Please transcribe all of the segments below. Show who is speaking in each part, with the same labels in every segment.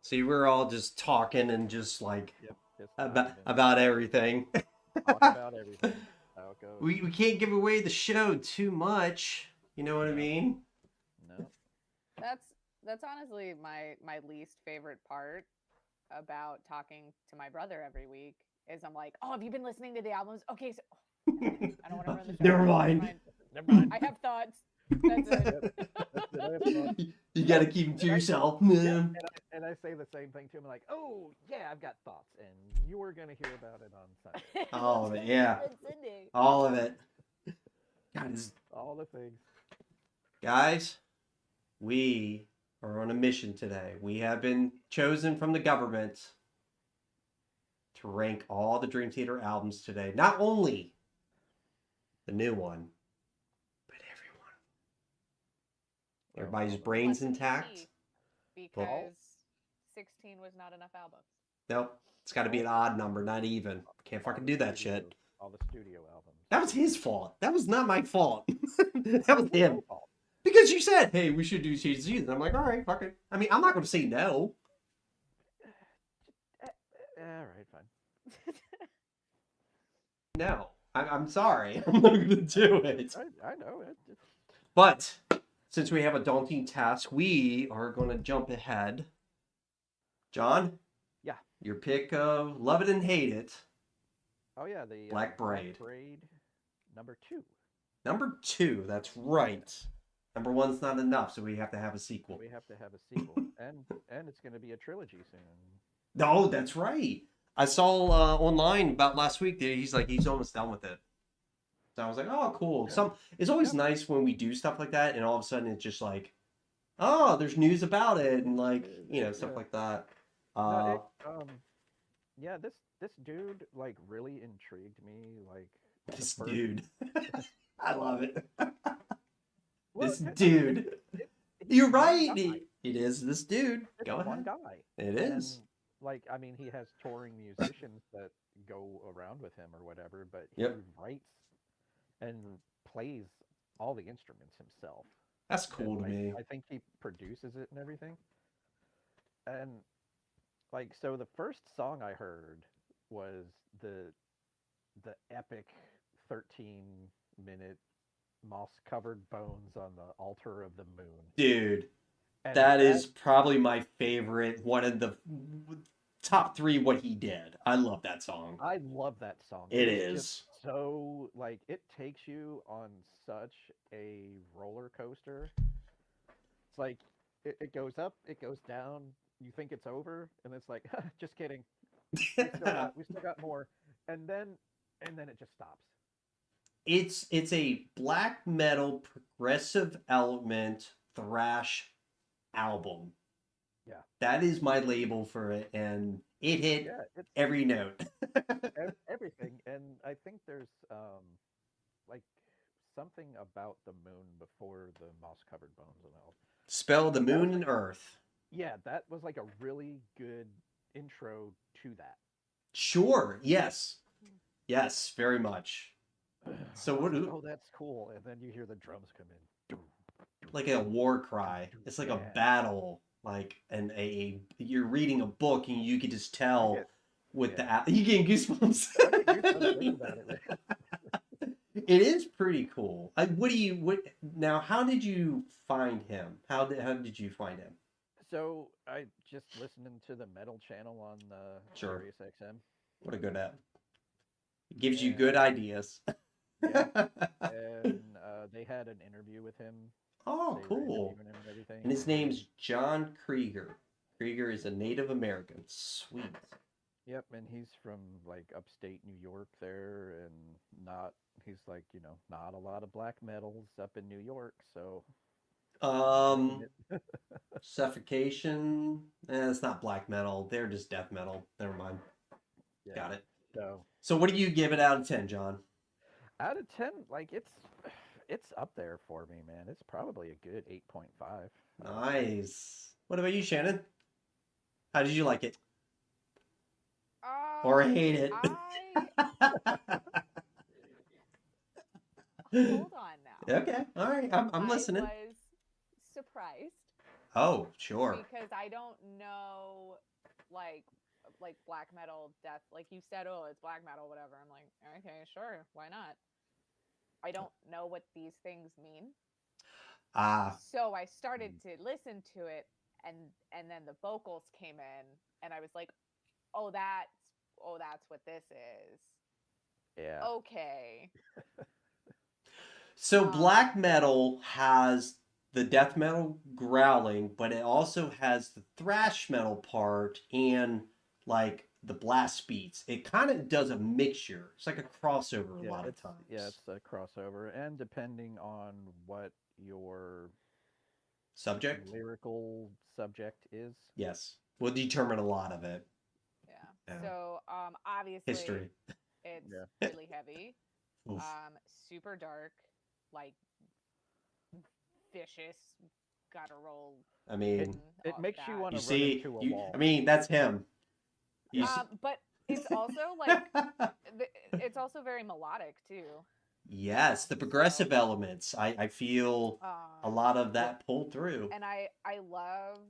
Speaker 1: See, we're all just talking and just like
Speaker 2: Yep, just
Speaker 1: about
Speaker 2: vibing.
Speaker 1: about everything.
Speaker 2: Talk about everything. How it goes.
Speaker 1: We can't give away the show too much. You know what I
Speaker 2: No,
Speaker 1: mean?
Speaker 2: no.
Speaker 3: That's that's honestly my least favorite part about talking to my brother every week is I'm like, oh, have you been listening to the albums? Okay, so never mind. I don't want to ruin the show.
Speaker 1: Never
Speaker 3: Never
Speaker 1: mind.
Speaker 3: mind.
Speaker 2: Never mind.
Speaker 3: I have thoughts. That's it.
Speaker 2: Yep, that's it. I have thoughts.
Speaker 1: You got to keep them to
Speaker 2: And I,
Speaker 1: yourself.
Speaker 2: yeah,
Speaker 1: Man.
Speaker 2: and I say the same thing to him, like, oh yeah, I've got thoughts, and you're gonna hear about it on Sunday.
Speaker 1: All of it, yeah.
Speaker 3: That's Cindy.
Speaker 1: All of it. Guys,
Speaker 2: All the things.
Speaker 1: guys, we are on a mission today. We have been chosen from the government to rank all the Dream Theater albums today. Not only the new one, but everyone.
Speaker 2: Well,
Speaker 1: Everybody's
Speaker 2: all the-
Speaker 1: brains
Speaker 3: Plus
Speaker 1: intact.
Speaker 3: me, because 16 was not enough albums.
Speaker 1: Nope. It's got to be an odd number, not even. Can't
Speaker 2: all
Speaker 1: fucking
Speaker 2: the
Speaker 1: do that
Speaker 2: studio-
Speaker 1: shit.
Speaker 2: All the studio albums.
Speaker 1: That was his fault. That was not my fault. That was
Speaker 2: Your
Speaker 1: him.
Speaker 2: fault.
Speaker 1: Because you said, hey, we should do season. And I'm like, all right, fuck it. I mean, I'm not going to say no.
Speaker 2: All right, fine.
Speaker 1: No. I'm sorry. I'm not going to do it.
Speaker 2: I know it.
Speaker 1: But since we have a daunting task, we are going to jump ahead. John?
Speaker 2: Yeah.
Speaker 1: Your pick of Love It and Hate It.
Speaker 2: Oh yeah, the
Speaker 1: Black Braid.
Speaker 2: Braid number 2.
Speaker 1: Number 2, that's right. Number 1's not enough, so we have to have a sequel.
Speaker 2: We have to have a sequel, and it's going to be a trilogy soon.
Speaker 1: No, that's right. I saw online about last week that he's almost done with it. So I was like, oh, cool.
Speaker 2: Yeah.
Speaker 1: It's always nice when we do stuff like that, and all of a sudden it's just like, oh, there's news about it, and like stuff
Speaker 2: Yeah.
Speaker 1: like that.
Speaker 2: No, yeah, this dude like really intrigued me. Like the
Speaker 1: This
Speaker 2: first-
Speaker 1: dude, I love it.
Speaker 2: Well,
Speaker 1: This
Speaker 2: I mean,
Speaker 1: dude.
Speaker 2: it-
Speaker 1: You're
Speaker 2: he's one
Speaker 1: right.
Speaker 2: guy.
Speaker 1: It is this dude.
Speaker 2: It's
Speaker 1: Go
Speaker 2: one
Speaker 1: ahead.
Speaker 2: guy.
Speaker 1: It is.
Speaker 2: And, like, I mean, he has touring musicians that go around with him or whatever, but he
Speaker 1: Yep.
Speaker 2: writes and plays all the instruments himself.
Speaker 1: That's
Speaker 2: And,
Speaker 1: cool to
Speaker 2: like,
Speaker 1: me.
Speaker 2: I think he produces it and everything. And like, so the first song I heard was the epic 13-minute moss-covered bones on the altar of the moon.
Speaker 1: Dude,
Speaker 2: And
Speaker 1: that is probably my favorite. One of the top 3 what he did. I love that song.
Speaker 2: I love that song.
Speaker 1: It
Speaker 2: It's
Speaker 1: is.
Speaker 2: just so like it takes you on such a roller coaster. It's like it goes up, it goes down. You think it's over, and it's like, just kidding. We still got more, and then it just stops.
Speaker 1: It's a black metal progressive element thrash album.
Speaker 2: Yeah.
Speaker 1: That is my label for it, and it hit
Speaker 2: Yeah, it's
Speaker 1: every note.
Speaker 2: everything, and I think there's like something about the moon before the moss-covered bones and all.
Speaker 1: Spell the moon and earth.
Speaker 2: Yeah, that was like a really good intro to that.
Speaker 1: Sure. Yes. Yes, very much. So what do-
Speaker 2: Oh, that's cool. And then you hear the drums come in.
Speaker 1: Like a war cry. It's like a
Speaker 2: Yeah.
Speaker 1: battle. Like you're reading a book and you can just tell
Speaker 2: get-
Speaker 1: with
Speaker 2: yeah.
Speaker 1: you getting goosebumps.
Speaker 2: I get goosebumps thinking about it, man.
Speaker 1: It is pretty cool. Now? How did you find him? How did you find him?
Speaker 2: So I just listening to the metal channel on
Speaker 1: Sure.
Speaker 2: Sirius XM.
Speaker 1: What a good app. It gives you
Speaker 2: Yeah.
Speaker 1: good ideas.
Speaker 2: Yeah. And they had an interview with him.
Speaker 1: Oh,
Speaker 2: They were
Speaker 1: cool.
Speaker 2: interviewing him and everything.
Speaker 1: And his name's John Krieger. Krieger is a Native American. Sweet.
Speaker 2: Yep, and he's from like upstate New York there, and he's like, not a lot of black metals up in New York, so
Speaker 1: Suffocation. It's not black metal. They're just death metal. Never mind.
Speaker 2: yeah.
Speaker 1: Got it.
Speaker 2: So
Speaker 1: So what do you give it out of 10, John?
Speaker 2: out of 10, like it's up there for me, man. It's probably a good 8.5.
Speaker 1: Nice. What about you, Shannon? How did you like it?
Speaker 3: Um,
Speaker 1: Or hate it?
Speaker 3: Hold on now.
Speaker 1: Okay. All right. I'm listening.
Speaker 3: I was surprised.
Speaker 1: Oh, sure.
Speaker 3: because I don't know like black metal death. Like you said, oh, it's black metal, whatever. I'm like, okay, sure, why not? I don't know what these things mean.
Speaker 1: Ah,
Speaker 3: So I started to listen to it, and then the vocals came in, and I was like, that's what this is.
Speaker 2: Yeah.
Speaker 3: Okay.
Speaker 1: so
Speaker 3: Um,
Speaker 1: black metal has the death metal growling, but it also has the thrash metal part and like the blast beats. It kind of does a mixture. It's like a crossover a
Speaker 2: Yeah,
Speaker 1: lot of
Speaker 2: it's yeah,
Speaker 1: times.
Speaker 2: it's a crossover, and depending on what your
Speaker 1: Subject?
Speaker 2: lyrical subject is.
Speaker 1: Yes. Will determine a lot of it.
Speaker 3: yeah.
Speaker 1: Yeah.
Speaker 3: So obviously
Speaker 1: History.
Speaker 3: it's
Speaker 2: Yeah.
Speaker 3: really heavy,
Speaker 1: Oof.
Speaker 3: super dark, like vicious, guttural.
Speaker 1: I
Speaker 2: It
Speaker 1: mean,
Speaker 2: it makes you want
Speaker 1: you
Speaker 2: to run
Speaker 1: see,
Speaker 2: into a
Speaker 1: you.
Speaker 2: wall.
Speaker 1: I mean, that's him. You
Speaker 2: Yeah.
Speaker 1: see,
Speaker 3: But it's also like it's also very melodic too.
Speaker 1: yes, the progressive
Speaker 3: So
Speaker 1: elements. I feel a lot of
Speaker 2: Well,
Speaker 1: that pulled through.
Speaker 3: and I love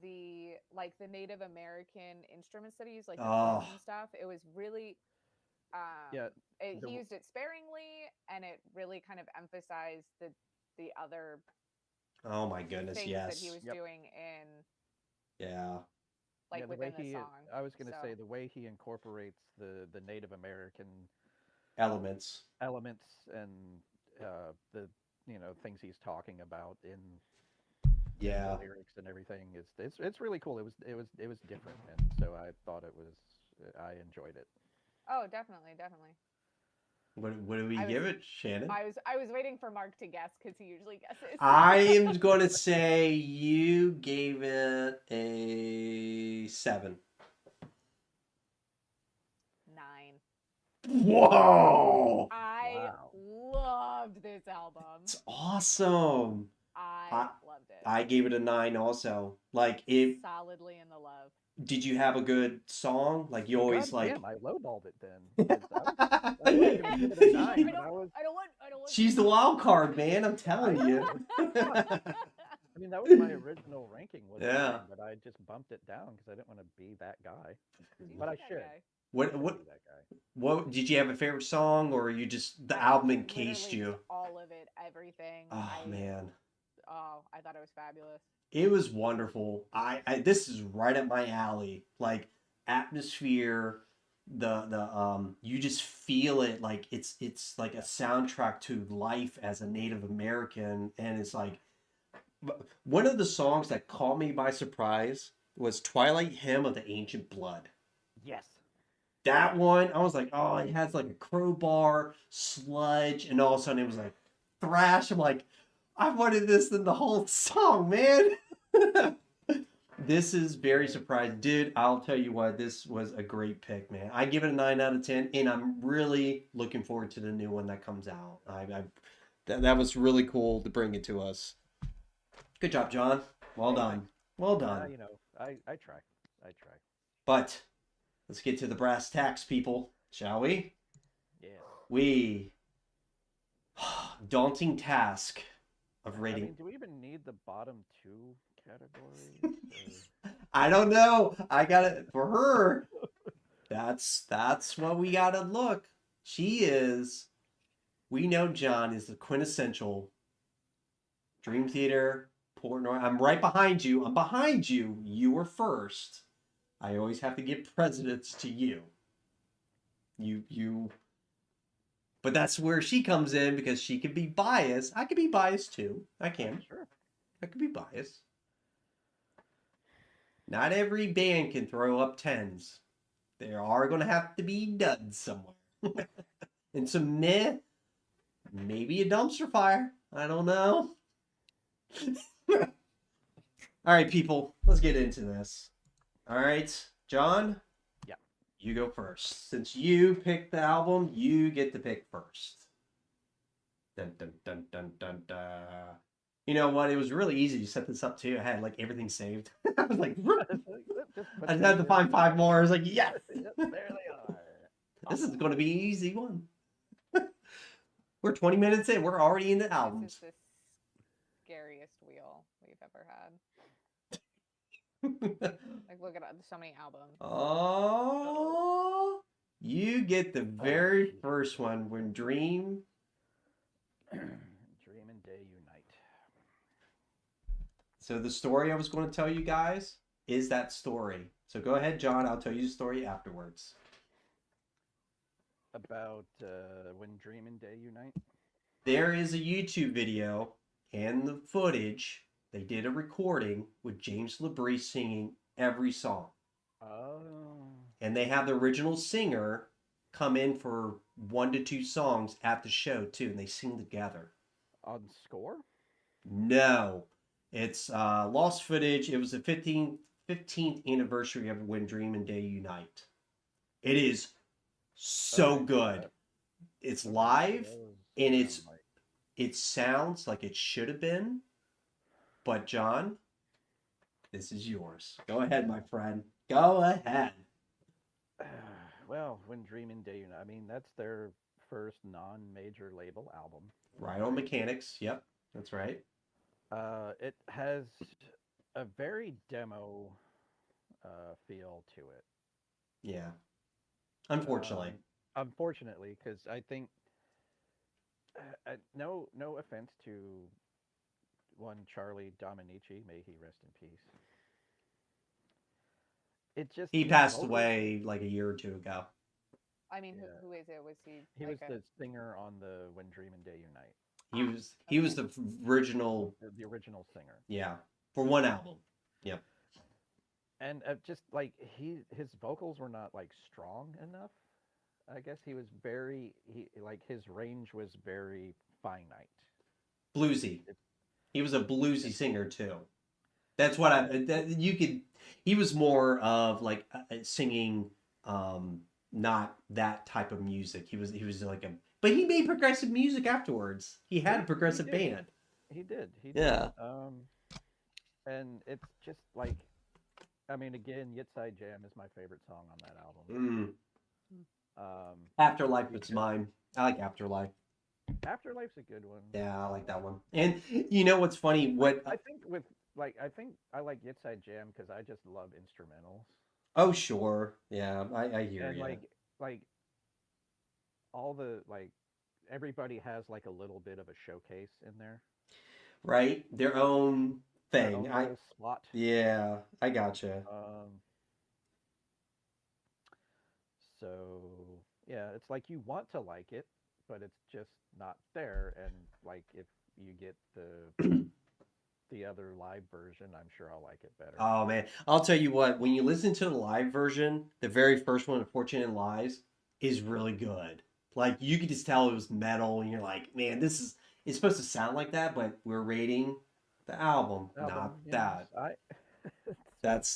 Speaker 3: the like the Native American instrument studies, like the
Speaker 1: Oh,
Speaker 3: flutes and stuff. It was really
Speaker 2: yeah,
Speaker 3: he
Speaker 2: the
Speaker 3: used it sparingly, and it really kind of emphasized the other
Speaker 1: oh my goodness,
Speaker 3: things that he
Speaker 1: yes.
Speaker 3: was
Speaker 2: yep.
Speaker 3: doing in
Speaker 1: Yeah.
Speaker 2: Yeah,
Speaker 3: like
Speaker 2: the way
Speaker 3: within the
Speaker 2: he
Speaker 3: song.
Speaker 2: I was going to
Speaker 3: So
Speaker 2: say the way he incorporates the Native American
Speaker 1: Elements.
Speaker 2: elements and the things he's talking about in the
Speaker 1: Yeah.
Speaker 2: lyrics and everything is it's really cool. It was different, and so I thought I enjoyed it.
Speaker 3: oh, definitely, definitely.
Speaker 1: What do we
Speaker 3: I was
Speaker 1: give it, Shannon?
Speaker 3: I was waiting for Mark to guess because he usually guesses.
Speaker 1: I am going to say you gave it a 7.
Speaker 3: 9.
Speaker 1: Whoa!
Speaker 3: I
Speaker 2: Wow.
Speaker 3: loved this album.
Speaker 1: It's awesome.
Speaker 3: I loved it.
Speaker 1: I gave it a 9 also. Like it
Speaker 3: Solidly in the love.
Speaker 1: did you have a good song? Like you
Speaker 2: Well,
Speaker 1: always
Speaker 2: God
Speaker 1: like
Speaker 2: damn, I lowballed it then. 'Cause I was gonna give it a
Speaker 3: I
Speaker 2: 9,
Speaker 3: don't
Speaker 2: but I was
Speaker 3: I don't want
Speaker 1: She's the wild card, man. I'm
Speaker 2: I
Speaker 1: telling you.
Speaker 2: know. Fuck. I mean, that was my original ranking was a
Speaker 1: Yeah.
Speaker 2: 9, but I just bumped it down because I didn't want to be that guy.
Speaker 3: Seems
Speaker 2: But I
Speaker 3: like that
Speaker 2: should.
Speaker 3: guy.
Speaker 1: What
Speaker 2: I should
Speaker 1: what
Speaker 2: be that guy.
Speaker 1: what did you have a favorite song or you just the album encased
Speaker 3: Literally
Speaker 1: you?
Speaker 3: just all of it, everything.
Speaker 1: Oh man.
Speaker 3: I thought it was fabulous.
Speaker 1: It was wonderful. I this is right up my alley. Like atmosphere, the you just feel it like it's like a soundtrack to life as a Native American, and it's like one of the songs that caught me by surprise was Twilight Hymn of the Ancient Blood.
Speaker 2: Yes.
Speaker 1: That one, I was like, oh, it has like a crowbar, sludge, and all of a sudden it was like thrash. I'm like, I wanted this in the whole song, man. This is very surprising. Dude, I'll tell you what, this was a great pick, man. I give it a 9 out of 10, and I'm really looking forward to the new one that comes out. That was really cool to bring it to us. Good job, John. Well done. Well done.
Speaker 2: I try. I try.
Speaker 1: But let's get to the brass tacks, people, shall we?
Speaker 2: Yeah.
Speaker 1: Daunting task of
Speaker 2: I
Speaker 1: rating.
Speaker 2: mean, do we even need the bottom 2 categories?
Speaker 1: I don't know. I got it for her. That's what we gotta look. She is. We know John is the quintessential Dream Theater Portnoy. I'm right behind you. I'm behind you. You were first. I always have to give precedence to you. You. But that's where she comes in because she can be biased. I can be biased too. I can.
Speaker 2: Sure.
Speaker 1: I can be biased. Not every band can throw up 10s. There are going to have to be duds somewhere. And some meh, maybe a dumpster fire. I don't know. All right, people, let's get into this. All right, John?
Speaker 2: Yeah.
Speaker 1: You go first. Since you picked the album, you get to pick first. Dun, dun, dun, dun, dun, dun. You know what? It was really easy to set this up too. I had like everything saved. I was like, I just had to find 5 more. I was like, yes.
Speaker 2: Yep, there they are.
Speaker 1: This is going to be an easy one. We're 20 minutes in. We're already in the
Speaker 3: This
Speaker 1: albums.
Speaker 3: is the scariest wheel we've ever had. Like, look at so many albums.
Speaker 1: Oh, you get the very first one when Dream.
Speaker 2: Dream and Day Unite.
Speaker 1: So the story I was going to tell you guys is that story. So go ahead, John. I'll tell you the story afterwards.
Speaker 2: About when Dream and Day Unite.
Speaker 1: There is a YouTube video and the footage. They did a recording with James LaBrie singing every song.
Speaker 2: Oh.
Speaker 1: And they have the original singer come in for 1 to 2 songs at the show too, and they sing together.
Speaker 2: On score?
Speaker 1: No, it's lost footage. It was the 15th anniversary of When Dream and Day Unite. It is so
Speaker 2: Okay,
Speaker 1: good. It's live, and
Speaker 2: sound like-
Speaker 1: it sounds like it should have been. But John, this is yours. Go ahead, my friend. Go ahead.
Speaker 2: Well, when Dream and Day Unite. I mean, that's their first non-major label album.
Speaker 1: Right on Mechanics. Yep, that's right.
Speaker 2: It has a very demo feel to it.
Speaker 1: Yeah. Unfortunately.
Speaker 2: Unfortunately, because I think no offense to one Charlie Dominici, may he rest in peace. It just
Speaker 1: He
Speaker 2: his
Speaker 1: passed
Speaker 2: vocals-
Speaker 1: away like a year or two ago.
Speaker 3: I mean,
Speaker 2: Yeah.
Speaker 3: who is it? Was he?
Speaker 2: He
Speaker 3: like
Speaker 2: was the singer on the When Dream and Day Unite.
Speaker 1: He was the original,
Speaker 2: The original singer.
Speaker 1: yeah, for one album. Yep.
Speaker 2: And just like his vocals were not like strong enough. I guess he was his range was very finite.
Speaker 1: Bluesy. He was a bluesy singer too. That's what he was more of like singing not that type of music. He was like but he made progressive music afterwards. He had a progressive
Speaker 2: did.
Speaker 1: band.
Speaker 2: He did.
Speaker 1: Yeah.
Speaker 2: And it's just like, I mean, again, Yitzhak Jam is my favorite song on that album.
Speaker 1: Afterlife was mine. I like Afterlife.
Speaker 2: Afterlife's a good one.
Speaker 1: Yeah, I like that one. And you know what's funny? What
Speaker 2: I think I like Yitzhak Jam because I just love instrumentals.
Speaker 1: Oh, sure. Yeah, I hear
Speaker 2: And
Speaker 1: you.
Speaker 2: like all the everybody has like a little bit of a showcase in there.
Speaker 1: Right? Their own
Speaker 2: Their
Speaker 1: thing.
Speaker 2: own little slot.
Speaker 1: Yeah, I gotcha.
Speaker 2: So yeah, it's like you want to like it, but it's just not there. And like if you get the other live version, I'm sure I'll like it better.
Speaker 1: Oh man, I'll tell you what. When you listen to the live version, the very first one, "Fortune Lies," is really good. Like you could just tell it was metal, and you're like, man, it's supposed to sound like that, but we're rating the album, not
Speaker 2: yes,
Speaker 1: that.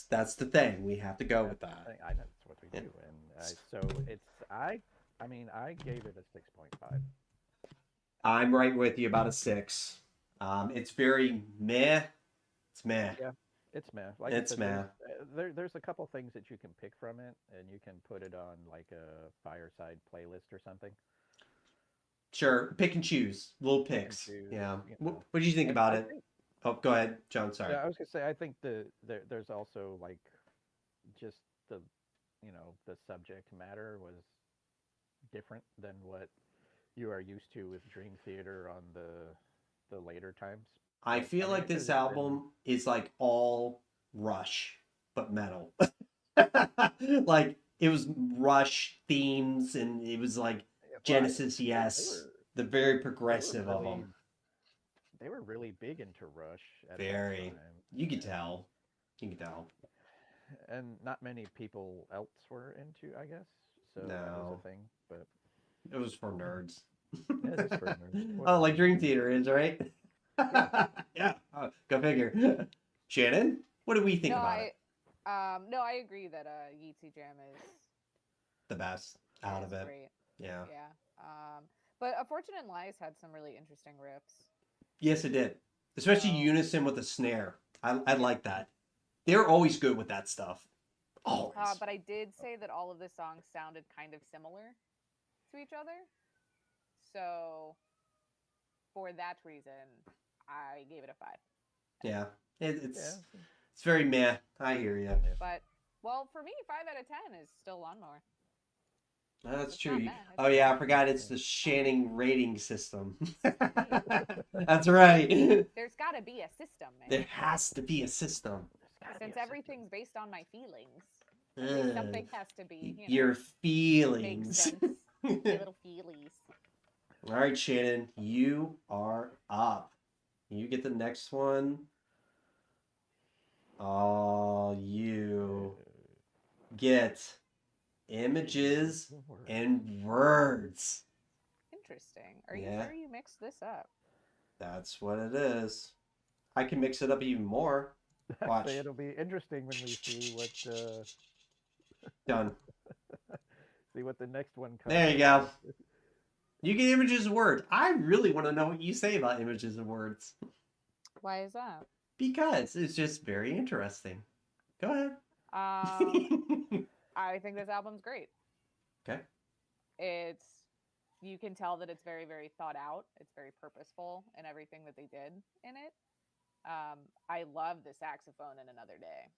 Speaker 1: That's the thing. We have to go with that.
Speaker 2: I know that's what we do, and so it's I mean I gave it a 6.5.
Speaker 1: I'm right with you about a 6. It's very meh. It's meh.
Speaker 2: Yeah, it's meh. Like
Speaker 1: It's
Speaker 2: I said,
Speaker 1: meh.
Speaker 2: There's a couple things that you can pick from it, and you can put it on like a fireside playlist or something.
Speaker 1: Sure, pick and choose, little picks.
Speaker 2: choose,
Speaker 1: Yeah.
Speaker 2: you
Speaker 1: What
Speaker 2: know.
Speaker 1: do you think about
Speaker 2: I
Speaker 1: it?
Speaker 2: think-
Speaker 1: Oh, go ahead, John. Sorry.
Speaker 2: Yeah, I was gonna say I think there's also like just the the subject matter was different than what you are used to with Dream Theater on the later times.
Speaker 1: I
Speaker 2: But,
Speaker 1: feel
Speaker 2: I mean,
Speaker 1: like
Speaker 2: it could've
Speaker 1: this
Speaker 2: just been-
Speaker 1: album is like all Rush, but metal. Like it was Rush themes, and it was like
Speaker 2: well,
Speaker 1: Genesis,
Speaker 2: they
Speaker 1: yes,
Speaker 2: were-
Speaker 1: the very
Speaker 2: they were
Speaker 1: progressive of
Speaker 2: really-
Speaker 1: them.
Speaker 2: They were really big into Rush at
Speaker 1: Very.
Speaker 2: that time.
Speaker 1: You could tell. You could tell.
Speaker 2: And not many people else were into, I guess. So that was
Speaker 1: No.
Speaker 2: a thing. But
Speaker 1: It was for nerds.
Speaker 2: Yeah, just for nerds.
Speaker 1: Oh, like Dream Theater is, right? Yeah. Oh, go figure. Shannon, what do we think about it?
Speaker 3: No, I agree that Yeezy Jam is
Speaker 1: The best out of it.
Speaker 3: Great.
Speaker 1: Yeah.
Speaker 3: Yeah. But A Fortune in Lies had some really interesting riffs.
Speaker 1: Yes, it did. Especially
Speaker 3: So-
Speaker 1: Unison with the snare. I like that. They're always good with that stuff. Always.
Speaker 3: But I did say that all of the songs sounded kind of similar to each other. So for that reason, I gave it a 5.
Speaker 1: Yeah. It's It's very meh. I hear you.
Speaker 3: But well, for me, 5 out of 10 is still Lawnmower.
Speaker 1: That's
Speaker 3: It's
Speaker 1: true.
Speaker 3: not
Speaker 1: You-
Speaker 3: bad.
Speaker 1: Oh yeah, I forgot it's the Shannon rating system. That's right.
Speaker 3: There's got to be a system, man.
Speaker 1: There has to be a system.
Speaker 3: Since everything's based on my feelings,
Speaker 1: Ugh.
Speaker 3: something has to be.
Speaker 1: Your
Speaker 3: Makes
Speaker 1: feelings.
Speaker 3: sense. My little feelies.
Speaker 1: All right, Shannon, you are up. You get the next one. Oh, you get images and words.
Speaker 3: Interesting. Are you
Speaker 1: Yeah.
Speaker 3: sure you mixed this up?
Speaker 1: That's what it is. I can mix it up even more. Watch.
Speaker 2: Say it'll be interesting when we see what
Speaker 1: Done.
Speaker 2: the next one comes.
Speaker 1: There you go. You get images and words. I really want to know what you say about images and words
Speaker 3: Why is that?
Speaker 1: because it's just very interesting. Go ahead.
Speaker 3: I think this album's great.
Speaker 1: Okay.
Speaker 3: You can tell that it's very, very thought out. It's very purposeful in everything that they did in it. I love the saxophone in Another Day.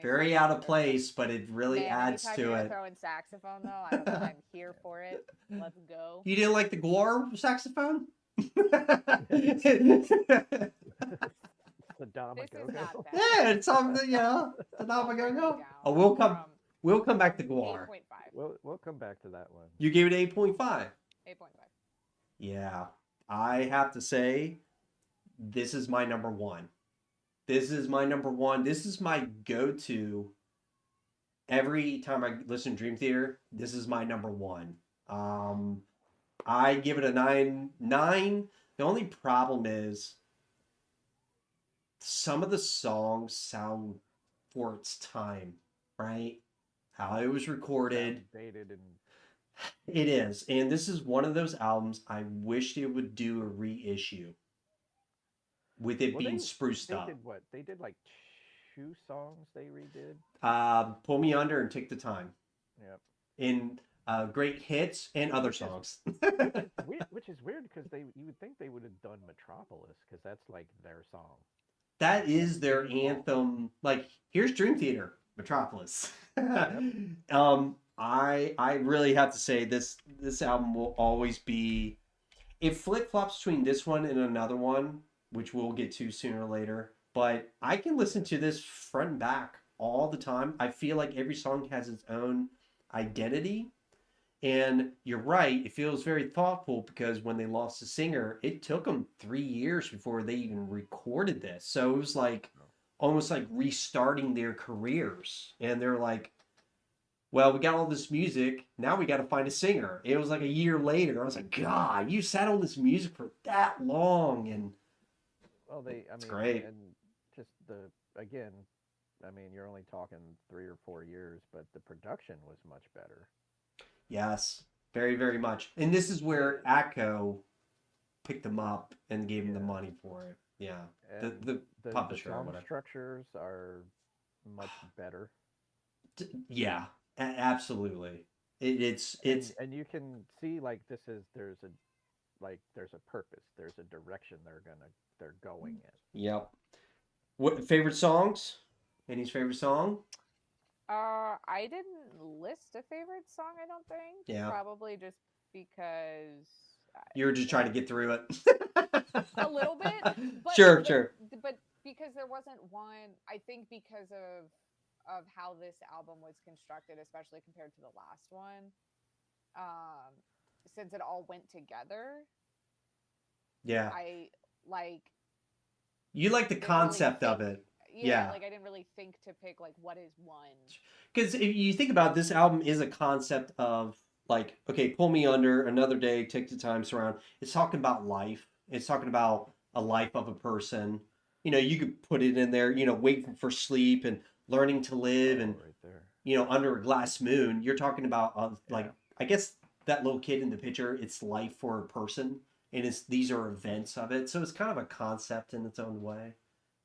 Speaker 1: Very out of place, but it really adds
Speaker 3: anytime
Speaker 1: to
Speaker 3: you're
Speaker 1: it.
Speaker 3: throwing saxophone though, I'm here for it. Let's go.
Speaker 1: You didn't like the Guar saxophone?
Speaker 2: The Dama
Speaker 3: This is
Speaker 2: Go-Go.
Speaker 3: not bad.
Speaker 1: Yeah, it's something, you know. The
Speaker 3: I'll bring it
Speaker 1: Navago.
Speaker 3: down
Speaker 1: Oh, we'll come back to
Speaker 3: from
Speaker 1: Guar.
Speaker 3: 8.5.
Speaker 2: We'll come back to that one.
Speaker 1: You gave it 8.5.
Speaker 3: 8.5.
Speaker 1: Yeah, I have to say, this is my number one. This is my number one. This is my go-to. Every time I listen to Dream Theater, this is my number one. I give it a 9. The only problem is some of the songs sound for its time, right? How it was recorded.
Speaker 2: Dated and
Speaker 1: It is. And this is one of those albums I wished it would do a reissue with it being spruced up.
Speaker 2: They did what? They did like 2 songs they redid.
Speaker 1: Pull Me Under and Take the Time.
Speaker 2: Yep.
Speaker 1: In great hits and other songs.
Speaker 2: Which is weird because you would think they would have done Metropolis because that's like their song.
Speaker 1: That is their anthem. Like, here's Dream Theater, Metropolis. I really have to say this album will always be. It flip flops between this one and another one, which we'll get to sooner or later. But I can listen to this front and back all the time. I feel like every song has its own identity. And you're right, it feels very thoughtful because when they lost the singer, it took them 3 years before they even recorded this. So it was like almost like restarting their careers. And they're like, well, we got all this music. Now we got to find a singer. It was like a year later. I was like, God, you sat on this music for that long. And
Speaker 2: well,
Speaker 1: it's great.
Speaker 2: And just you're only talking 3 or 4 years, but the production was much better.
Speaker 1: Yes, very, very much. And this is where ATCO picked them up and gave them the money for it. Yeah, the publisher.
Speaker 2: The
Speaker 1: or
Speaker 2: song
Speaker 1: whatever.
Speaker 2: structures are much better.
Speaker 1: Yeah, absolutely. It's
Speaker 2: and you can see like there's a purpose, there's a direction they're going in.
Speaker 1: Yep. What favorite songs? Annie's favorite song?
Speaker 3: I didn't list a favorite song, I don't think.
Speaker 1: Yeah.
Speaker 3: Probably just because
Speaker 1: You were just trying to get through it.
Speaker 3: a little bit. But,
Speaker 1: Sure.
Speaker 3: But because there wasn't one, I think because of how this album was constructed, especially compared to the last one, since it all went together.
Speaker 1: Yeah.
Speaker 3: I like.
Speaker 1: You like the concept of it. Yeah.
Speaker 3: Like I didn't really think to pick like what is one.
Speaker 1: Because if you think about it, this album is a concept of like, okay, Pull Me Under, Another Day, Take the Time, Surround. It's talking about life. It's talking about a life of a person. You know, you could put it in there, waiting for sleep and learning to live and,
Speaker 2: right there.
Speaker 1: Under a glass moon. You're talking about I guess that little kid in the picture, it's life for a person. And these are events of it. So it's kind of a concept in its own way.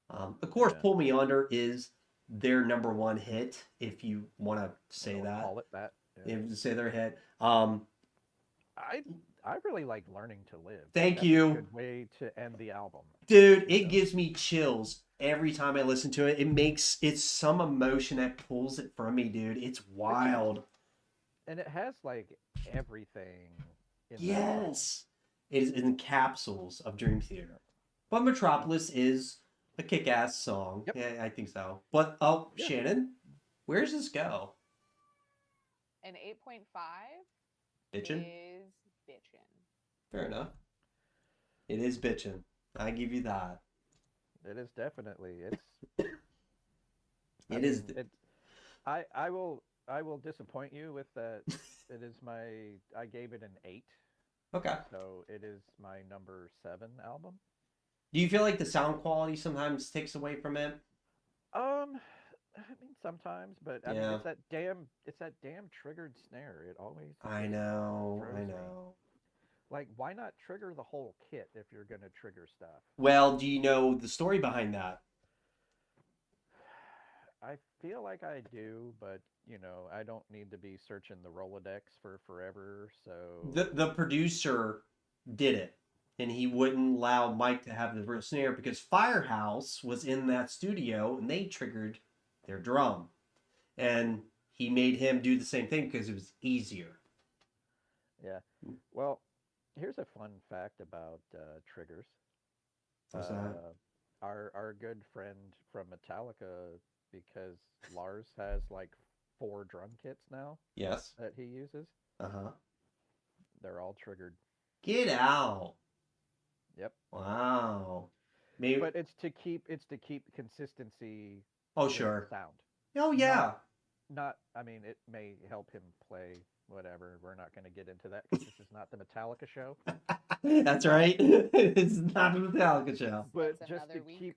Speaker 1: Of course, Pull Me Under is their number one hit, if you want to say that.
Speaker 2: Call it that.
Speaker 1: Yeah. Say their hit.
Speaker 2: I really like Learning to Live.
Speaker 1: Thank
Speaker 2: That's a
Speaker 1: you.
Speaker 2: good way to end the album.
Speaker 1: Dude,
Speaker 2: You
Speaker 1: it
Speaker 2: know?
Speaker 1: gives me chills every time I listen to it. It's some emotion that pulls it from me, dude. It's wild.
Speaker 2: And it has like everything in that song.
Speaker 1: Yes. It is in capsules of Dream Theater. But Metropolis is a kick-ass song.
Speaker 2: Yep.
Speaker 1: Yeah, I think so. But oh,
Speaker 2: Yeah.
Speaker 1: Shannon, where does this go?
Speaker 3: An 8.5
Speaker 1: Bitchin'?
Speaker 3: is bitchin'.
Speaker 1: Fair enough. It is bitchin'. I give you that.
Speaker 2: It is definitely. It's.
Speaker 1: It is.
Speaker 2: I will disappoint you with that. It is my. I gave it an 8,
Speaker 1: Okay.
Speaker 2: so it is my number 7 album.
Speaker 1: Do you feel like the sound quality sometimes takes away from it?
Speaker 2: I mean sometimes, but I mean
Speaker 1: Yeah.
Speaker 2: it's that damn triggered snare. It always.
Speaker 1: I
Speaker 2: just
Speaker 1: know.
Speaker 2: throws
Speaker 1: I
Speaker 2: me.
Speaker 1: know.
Speaker 2: Like, why not trigger the whole kit if you're gonna trigger stuff?
Speaker 1: Well, do you know the story behind that?
Speaker 2: I feel like I do, but I don't need to be searching the Rolodex for forever. So
Speaker 1: The producer did it, and he wouldn't allow Mike to have the real snare because Firehouse was in that studio and they triggered their drum, and he made him do the same thing because it was easier.
Speaker 2: yeah. Well, here's a fun fact about triggers.
Speaker 1: What's that?
Speaker 2: Our good friend from Metallica, because Lars has like 4 drum kits now
Speaker 1: Yes.
Speaker 2: that he uses.
Speaker 1: Uh-huh.
Speaker 2: They're all triggered.
Speaker 1: Get out.
Speaker 2: Yep.
Speaker 1: Wow. Maybe.
Speaker 2: But it's to keep consistency
Speaker 1: Oh,
Speaker 2: with
Speaker 1: sure.
Speaker 2: sound.
Speaker 1: Oh, yeah.
Speaker 2: Not I mean, it may help him play whatever. We're not going to get into that because this is not the Metallica show.
Speaker 1: That's right. It's not a Metallica show.
Speaker 2: But
Speaker 3: That's
Speaker 2: just to
Speaker 3: another week.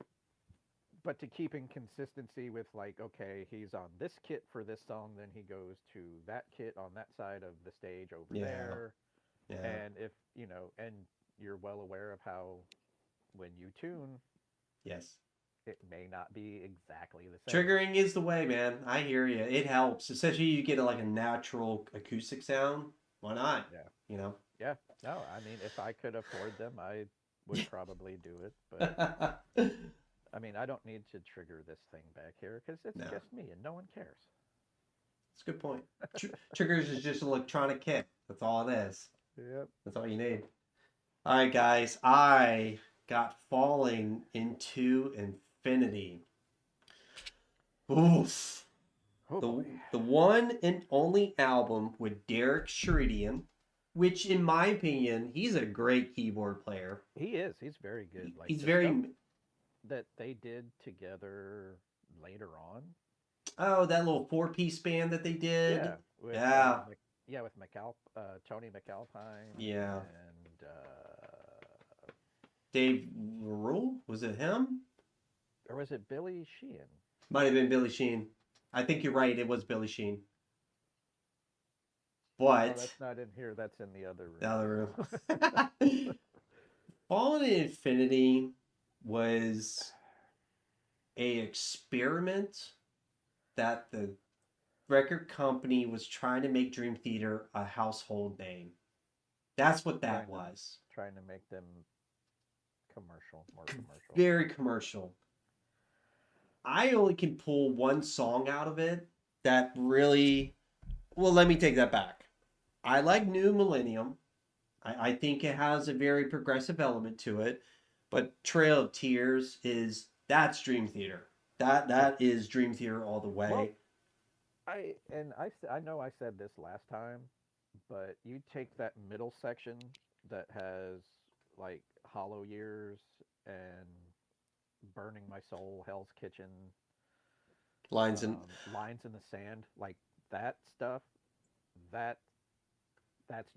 Speaker 2: keep in consistency with, like, okay, he's on this kit for this song, then he goes to that kit on that side of the stage over
Speaker 1: Yeah.
Speaker 2: there.
Speaker 1: Yeah.
Speaker 2: And if and you're well aware of how when you tune,
Speaker 1: Yes.
Speaker 2: it may not be exactly the same.
Speaker 1: Triggering is the way, man. I hear you. It helps, especially you get like a natural acoustic sound. Why not?
Speaker 2: Yeah.
Speaker 1: You know.
Speaker 2: Yeah. No, I mean, if I could afford them, I would probably do it. But I mean, I don't need to trigger this thing back here because it's
Speaker 1: No.
Speaker 2: just me and no one cares.
Speaker 1: That's a good point. Triggers is just an electronic kit. That's all it is.
Speaker 2: Yep.
Speaker 1: That's all you need. All right, guys. I got Falling into Infinity. Oof.
Speaker 2: Oh, boy.
Speaker 1: The one and only album with Derek Sherinian, which, in my opinion, he's a great keyboard player.
Speaker 2: He is. He's very good. Like,
Speaker 1: He's
Speaker 2: the
Speaker 1: very.
Speaker 2: stuff that they did together later on.
Speaker 1: Oh, that little 4-piece band that they did.
Speaker 2: Yeah. With,
Speaker 1: Yeah.
Speaker 2: with Tony McAlpine.
Speaker 1: Yeah.
Speaker 2: And
Speaker 1: Dave Rule? Was it him?
Speaker 2: or was it Billy Sheehan?
Speaker 1: Might have been Billy Sheen. I think you're right. It was Billy Sheen.
Speaker 2: Oh,
Speaker 1: But
Speaker 2: that's not in here. That's in the other room.
Speaker 1: the other room. Fallen in Infinity was a experiment that the record company was trying to make Dream Theater a household name. That's what that was.
Speaker 2: Trying to make them more commercial.
Speaker 1: Very commercial. I only can pull one song out of it that really... Well, let me take that back. I like New Millennium. I think it has a very progressive element to it. But Trail of Tears that's Dream Theater. That is Dream Theater all the way.
Speaker 2: Well, I know I said this last time, but you take that middle section that has like Hollow Years and Burning My Soul, Hell's Kitchen,
Speaker 1: Lines in
Speaker 2: Lines in the Sand, like that stuff. That's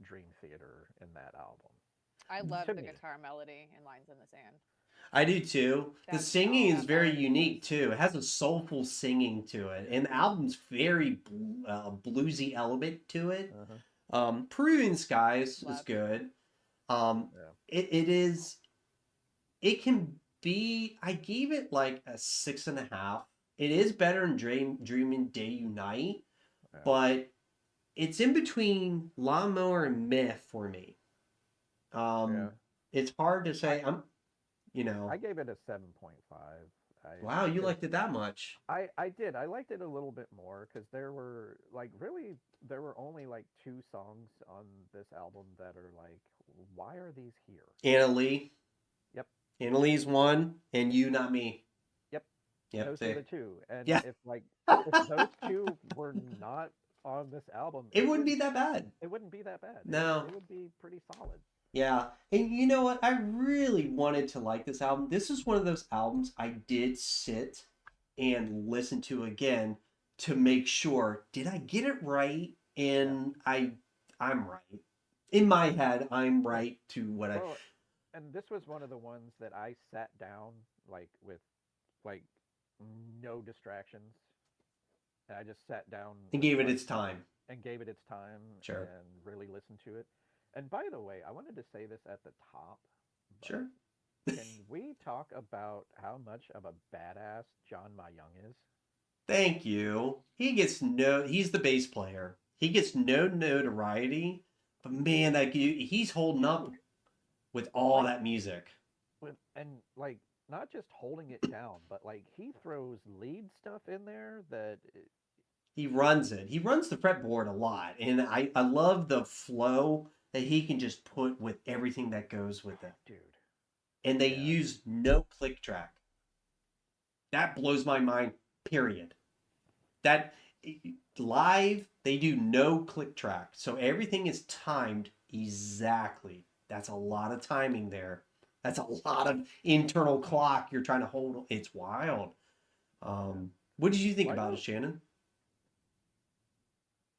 Speaker 2: Dream Theater in that album.
Speaker 3: I love
Speaker 2: To
Speaker 3: the
Speaker 2: me.
Speaker 3: guitar melody in Lines in the Sand.
Speaker 1: I do too. The
Speaker 3: That's
Speaker 1: singing
Speaker 3: all
Speaker 1: is
Speaker 3: that
Speaker 1: very
Speaker 3: melody
Speaker 1: unique
Speaker 3: does.
Speaker 1: too. It has a soulful singing to it, and the album's very bluesy element to it. Peruvian Skies is
Speaker 3: Love.
Speaker 1: good.
Speaker 2: Yeah.
Speaker 1: It is. It can be. I gave it like a 6.5. It is better than Dreaming Day Unite,
Speaker 2: Yeah.
Speaker 1: but it's in between Lawnmower and Myth for me.
Speaker 2: Yeah.
Speaker 1: It's hard to say. You know,
Speaker 2: I gave it a 7.5.
Speaker 1: wow, you
Speaker 2: 'Cause
Speaker 1: liked it that much.
Speaker 2: I did. I liked it a little bit more because there were like really there were only like two songs on this album that are like, why are these here?
Speaker 1: Anna Lee.
Speaker 2: Yep.
Speaker 1: Anna Lee's one, and You Not Me.
Speaker 2: Yep.
Speaker 1: Yep.
Speaker 2: Those are the two. And
Speaker 1: Yeah.
Speaker 2: if those two were not on this album,
Speaker 1: It wouldn't be that bad.
Speaker 2: it wouldn't be that bad.
Speaker 1: No.
Speaker 2: It would be pretty solid.
Speaker 1: Yeah. And you know what? I really wanted to like this album. This is one of those albums I did sit and listen to again to make sure, did I get it right? And I'm right. In my head, I'm right to what I
Speaker 2: Well, and this was one of the ones that I sat down like with like no distractions. And I just sat down
Speaker 1: and
Speaker 2: with
Speaker 1: gave it
Speaker 2: like
Speaker 1: its time.
Speaker 2: and gave it its time
Speaker 1: Sure.
Speaker 2: and really listened to it. And by the way, I wanted to say this at the top, but
Speaker 1: Sure.
Speaker 2: can we talk about how much of a badass John Mayung is?
Speaker 1: Thank you. He's the bass player. He gets no notoriety, but man, he's holding up with all that music.
Speaker 2: And like not just holding it down, but like he throws lead stuff in there that
Speaker 1: He runs it. He runs the fretboard a lot, and I love the flow that he can just put with everything that goes with it.
Speaker 2: dude.
Speaker 1: And they
Speaker 2: Yeah.
Speaker 1: use no click track. That blows my mind. Period. That live they do no click track, so everything is timed exactly. That's a lot of timing there. That's a lot of internal clock you're trying to hold. It's wild. What did you think
Speaker 2: Why
Speaker 1: about
Speaker 2: don't-
Speaker 1: it, Shannon?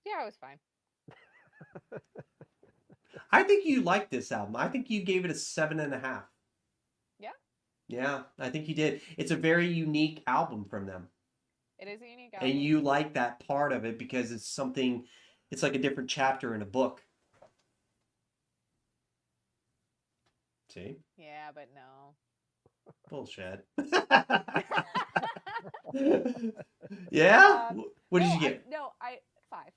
Speaker 3: Yeah, it was fine.
Speaker 1: I think you liked this album. I think you gave it a 7.5.
Speaker 3: Yeah.
Speaker 1: Yeah, I think you did. It's a very unique album from them.
Speaker 3: It is a unique album.
Speaker 1: And you like that part of it because it's like a different chapter in a book. See?
Speaker 3: Yeah, but no.
Speaker 1: Bullshit. Yeah? What did
Speaker 3: No,
Speaker 1: you get?
Speaker 3: I 5. It's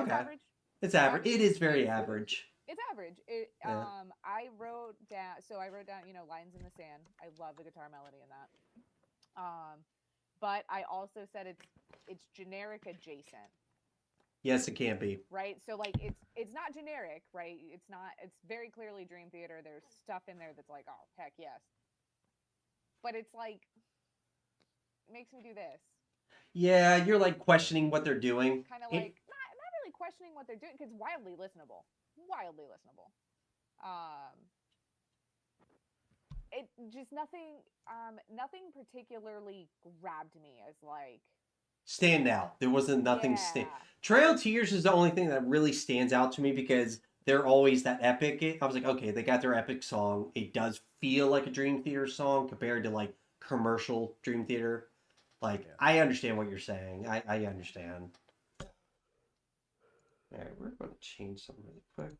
Speaker 1: Okay.
Speaker 3: average.
Speaker 1: It's average. It is very average.
Speaker 3: It's average.
Speaker 1: Yeah.
Speaker 3: I wrote down, Lines in the Sand. I love the guitar melody in that. But I also said it's generic adjacent,
Speaker 1: Yes, it can be.
Speaker 3: right? So like it's not generic, right? It's very clearly Dream Theater. There's stuff in there that's like, oh, heck yes. But it's like it makes me do this.
Speaker 1: Yeah, you're like questioning what they're doing.
Speaker 3: Kind of
Speaker 1: It-
Speaker 3: like not really questioning what they're doing because wildly listenable. Wildly listenable. It just nothing particularly grabbed me as like
Speaker 1: stand out. There wasn't nothing
Speaker 3: yeah.
Speaker 1: Trail of Tears is the only thing that really stands out to me because they're always that epic. I was like, okay, they got their epic song. It does feel like a Dream Theater song compared to like commercial Dream Theater. Like,
Speaker 2: Yeah.
Speaker 1: I understand what you're saying. I understand. All right, we're going to change something really quick.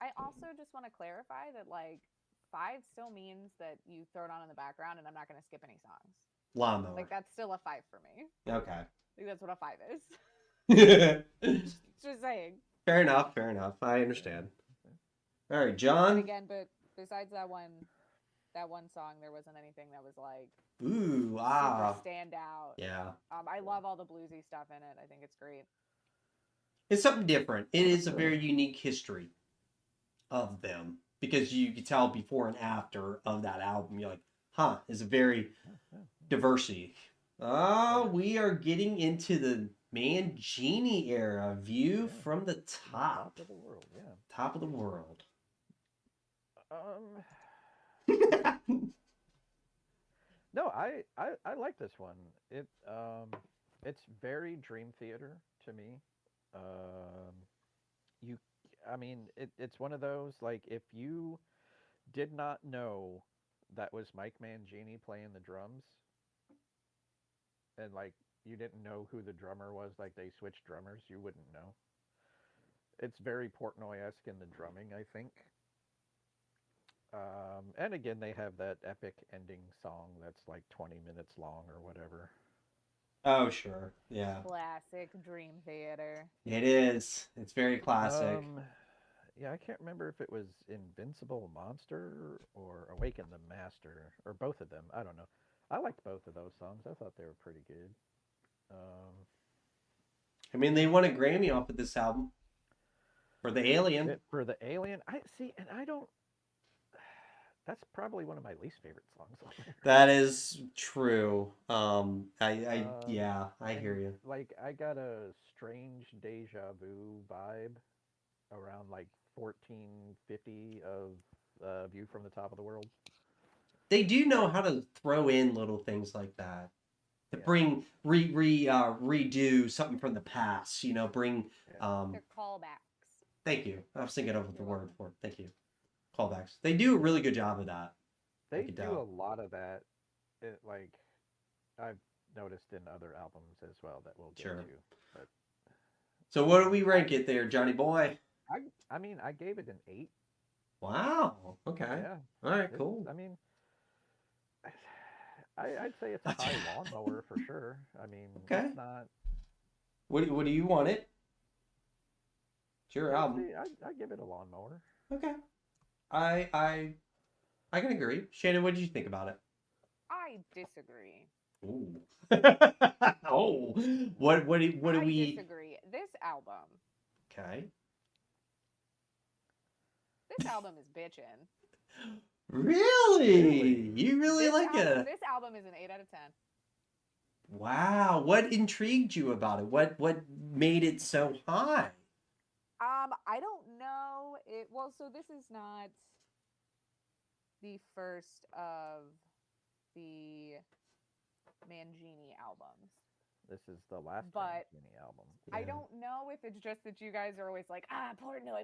Speaker 3: I also just want to clarify that like 5 still means that you throw it on in the background and I'm not going to skip any songs.
Speaker 1: Lawnmower.
Speaker 3: Like that's still a 5 for me.
Speaker 1: Okay.
Speaker 3: I think that's what a 5 is.
Speaker 1: Fair
Speaker 3: Just saying.
Speaker 1: enough. Fair enough. I understand. All right,
Speaker 3: And
Speaker 1: John.
Speaker 3: again, but besides that one song, there wasn't anything that was like
Speaker 1: Ooh,
Speaker 3: super stand out.
Speaker 1: yeah.
Speaker 3: I love all the bluesy stuff in it. I think it's great.
Speaker 1: It's something different. It is a very unique history of them because you can tell before and after of that album. You're like, huh, it's a very diversity. Oh, we are getting into the Mangini era. View from the top.
Speaker 2: Top of the world, yeah.
Speaker 1: Top of the world.
Speaker 2: No, I like this one. It's very Dream Theater to me. It's one of those like if you did not know that was Mike Mangini playing the drums, and like you didn't know who the drummer was, like they switched drummers, you wouldn't know. It's very Portnoy-esque in the drumming, I think. And again, they have that epic ending song that's like 20 minutes long or whatever.
Speaker 1: Oh, sure. Yeah.
Speaker 3: Classic Dream Theater.
Speaker 1: It is. It's very classic.
Speaker 2: Yeah, I can't remember if it was Invincible Monster or Awaken the Master or both of them. I don't know. I liked both of those songs. I thought they were pretty good. Um,
Speaker 1: I mean, they won a Grammy off of this album for the Alien.
Speaker 2: for the Alien, I see, and I don't. That's probably one of my least favorite songs on there.
Speaker 1: That is true.
Speaker 2: Um,
Speaker 1: Yeah, I hear
Speaker 2: and
Speaker 1: you.
Speaker 2: like I got a strange deja vu vibe around like 1450 of View from the Top of the World.
Speaker 1: They do know how to throw in little things like that to
Speaker 2: Yeah,
Speaker 1: bring redo something from the past. You know, bring.
Speaker 2: yeah.
Speaker 3: They're callbacks.
Speaker 1: Thank you. I was thinking of the
Speaker 3: You're
Speaker 1: word
Speaker 3: welcome.
Speaker 1: for it. Thank you. Callbacks. They do a really good job of that. I
Speaker 2: They
Speaker 1: could
Speaker 2: do
Speaker 1: tell.
Speaker 2: a lot of that. Like I've noticed in other albums as well that we'll get
Speaker 1: Sure.
Speaker 2: to. But
Speaker 1: So what do we rank it there, Johnny boy?
Speaker 2: I mean, I gave it an 8.
Speaker 1: Wow. Okay.
Speaker 2: Yeah,
Speaker 1: All right.
Speaker 2: it's.
Speaker 1: Cool.
Speaker 2: I mean, I'd say it's a high lawnmower for sure. I mean,
Speaker 1: Okay.
Speaker 2: it's not.
Speaker 1: What do you want it? It's your
Speaker 2: I'd
Speaker 1: album.
Speaker 2: say I give it a lawnmower.
Speaker 1: Okay. I can agree. Shannon, what did you think about it?
Speaker 3: I disagree.
Speaker 1: Ooh. Oh. What do
Speaker 3: I
Speaker 1: we?
Speaker 3: disagree. This album
Speaker 1: Okay.
Speaker 3: This album is bitchin'.
Speaker 1: Really?
Speaker 2: Really?
Speaker 1: You really like it?
Speaker 3: This album is an 8 out of 10.
Speaker 1: Wow. What intrigued you about it? What made it so high?
Speaker 3: I don't know. So this is not the first of the Mangini albums.
Speaker 2: This is the last
Speaker 3: But
Speaker 2: Mangini album.
Speaker 3: I don't know if it's just that you guys are always like, Portnoy,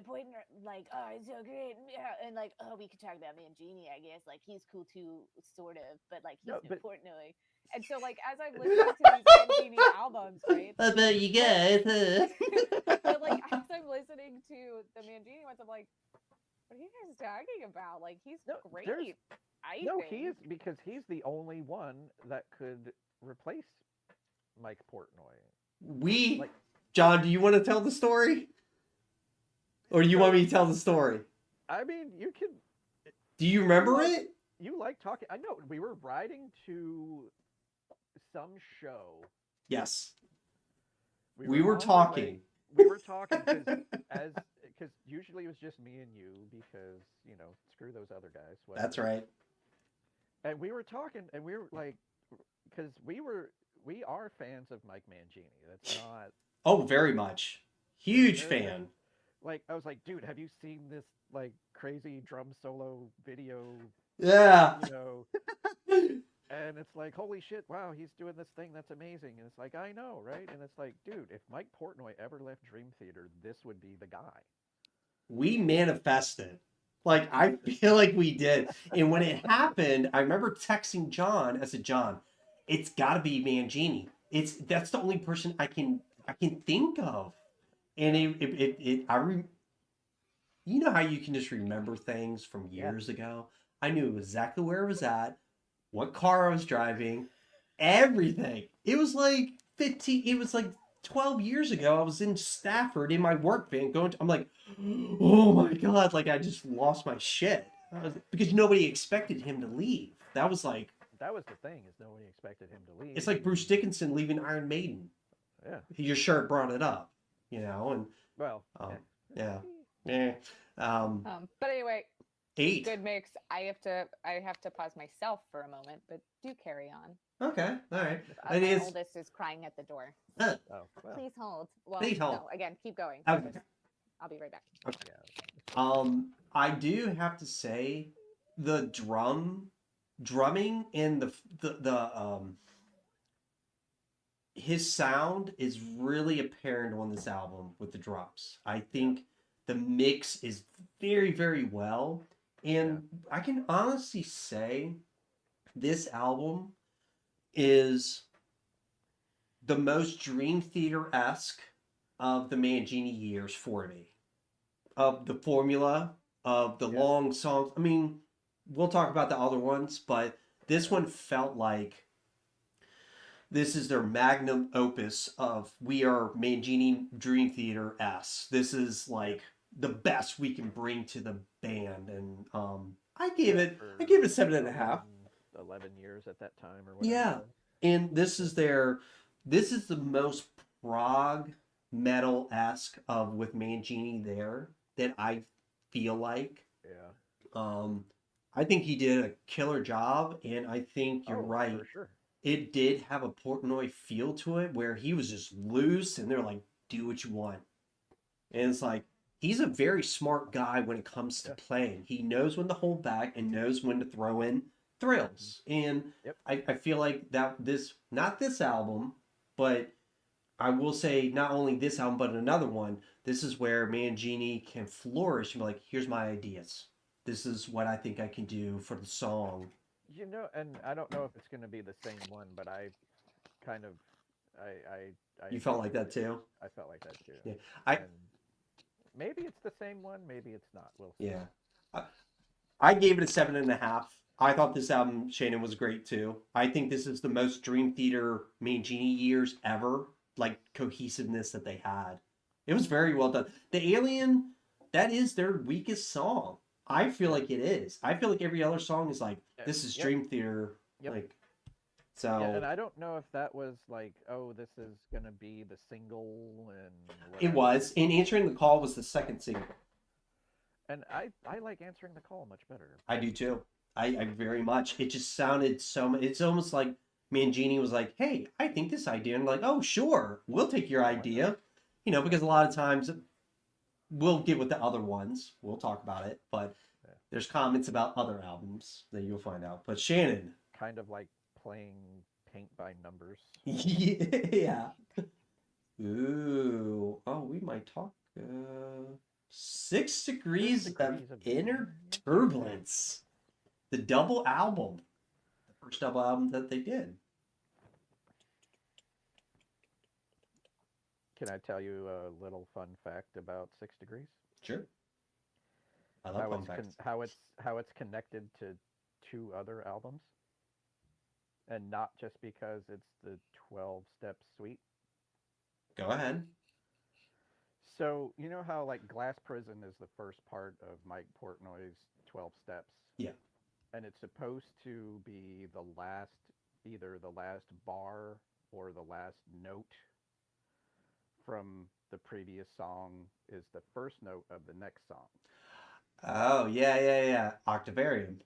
Speaker 3: like, oh, it's so great, yeah, and like, oh, we could talk about Mangini, I guess, like, he's cool too, sort of, but like, he's
Speaker 2: No,
Speaker 3: no
Speaker 2: but-
Speaker 3: Portnoy. And so, like, as I've listened to these Mangini albums, right?
Speaker 1: How about you guys?
Speaker 3: But like, as I'm listening to the Mangini ones, I'm like, what are you guys talking about? Like, he's
Speaker 2: No,
Speaker 3: great.
Speaker 2: there's-
Speaker 3: I
Speaker 2: No,
Speaker 3: think.
Speaker 2: he is, because he's the only one that could replace Mike Portnoy. Like-
Speaker 1: John, do you want to tell the story? Or do you want me to tell the story?
Speaker 2: I mean, you can.
Speaker 1: Do you remember it?
Speaker 2: You like talking. I know we were riding to some show.
Speaker 1: Yes. We were
Speaker 2: on the
Speaker 1: talking.
Speaker 2: way- We were talking because usually it was just me and you because screw those other guys.
Speaker 1: That's
Speaker 2: whatever.
Speaker 1: right.
Speaker 2: And we were talking, and we were like, because we are fans of Mike Mangini. That's not
Speaker 1: Oh, very much. Huge
Speaker 2: And-
Speaker 1: fan.
Speaker 2: like I was like, dude, have you seen this like crazy drum solo video?
Speaker 1: Yeah.
Speaker 2: You know, and it's like, holy shit, wow, he's doing this thing that's amazing. And it's like, I know, right? And it's like, dude, if Mike Portnoy ever left Dream Theater, this would be the guy.
Speaker 1: We manifested. Like, I feel like we did. And when it happened, I remember texting John. I said, John, it's got to be Mangini. That's the only person I can think of. And you know how you can just remember things from years ago? I knew exactly where it was at, what car I was driving, everything. It was like 12 years ago. I was in Stafford in my work van I'm like, oh my God, like I just lost my shit. Because nobody expected him to leave. That was the
Speaker 2: thing, is nobody expected him to leave.
Speaker 1: It's like Bruce Dickinson leaving Iron Maiden.
Speaker 2: Yeah.
Speaker 1: Your shirt brought it up, and
Speaker 2: Well.
Speaker 1: yeah.
Speaker 3: But anyway,
Speaker 1: 8.
Speaker 3: good mix. I have to pause myself for a moment, but do carry on.
Speaker 1: Okay, all right.
Speaker 3: My oldest is crying at the door.
Speaker 2: Oh, well.
Speaker 3: Please hold. Well,
Speaker 1: Please hold.
Speaker 3: No, again, keep going.
Speaker 1: Okay.
Speaker 3: I'll be right back.
Speaker 2: Yeah.
Speaker 1: I do have to say the drumming and the his sound is really apparent on this album with the drums. I think the mix is very, very well. And I can honestly say this album is the most Dream Theater-esque of the Mangini years for me. Of the formula, of the long songs. I mean, we'll talk about the other ones, but this one felt like this is their magnum opus of we are Mangini Dream Theater-esque. This is like the best we can bring to the band, and I
Speaker 2: Yeah,
Speaker 1: gave it
Speaker 2: for
Speaker 1: 7.5.
Speaker 2: 11 years at that time or whatever.
Speaker 1: Yeah, and this is the most prog metal esque of with Mangini there that I feel like.
Speaker 2: Yeah.
Speaker 1: I think he did a killer job, and I think you're
Speaker 2: Oh,
Speaker 1: right.
Speaker 2: for sure.
Speaker 1: It did have a Portnoy feel to it where he was just loose, and they're like, "Do what you want," and it's like he's a very smart guy when it comes to
Speaker 2: Yeah.
Speaker 1: playing. He knows when to hold back and knows when to throw in thrills. And
Speaker 2: Yep.
Speaker 1: I feel like that not this album, but I will say not only this album, but another one, this is where Mangini can flourish and be like, here's my ideas. This is what I think I can do for the song.
Speaker 2: And I don't know if it's going to be the same one, but I kind of, I
Speaker 1: You felt like
Speaker 2: agree
Speaker 1: that
Speaker 2: with you.
Speaker 1: too?
Speaker 2: I felt like that too.
Speaker 1: Yeah. I
Speaker 2: And maybe it's the same one, maybe it's not. We'll see.
Speaker 1: yeah. I gave it a 7.5. I thought this album, Shannon, was great too. I think this is the most Dream Theater Mangini years ever, like cohesiveness that they had. It was very well done. The Alien, that is their weakest song. I feel like it is. I feel like every other song is like, this is
Speaker 2: Yep.
Speaker 1: Dream Theater.
Speaker 2: Yep.
Speaker 1: Like, so.
Speaker 2: Yeah, and I don't know if that was like, oh, this is gonna be the single and
Speaker 1: It
Speaker 2: whatever.
Speaker 1: was. And Answering the Call was the second single.
Speaker 2: And I like Answering the Call much better.
Speaker 1: I do too. I very much. It just sounded so much. It's almost like Mangini was like, hey, I think this idea. And I'm like, oh, sure. We'll take your idea. You know, because a lot of times we'll get with the other ones. We'll talk about it. But
Speaker 2: Yeah.
Speaker 1: there's comments about other albums that you'll find out. But Shannon.
Speaker 2: Kind of like playing paint by numbers.
Speaker 1: Yeah. Ooh. Oh, we might talk. 6 degrees,
Speaker 2: Degrees
Speaker 1: of
Speaker 2: of
Speaker 1: Inner Turbulence. The double album. The first double album that they did.
Speaker 2: Can I tell you a little fun fact about 6 Degrees?
Speaker 1: Sure. I love fun facts.
Speaker 2: How it's connected to 2 other albums, and not just because it's the 12-step suite.
Speaker 1: Go ahead.
Speaker 2: So you know how like Glass Prison is the first part of Mike Portnoy's 12 steps?
Speaker 1: Yeah.
Speaker 2: And it's supposed to be the last, either the last bar or the last note from the previous song is the first note of the next song.
Speaker 1: Oh, yeah. Octavarium.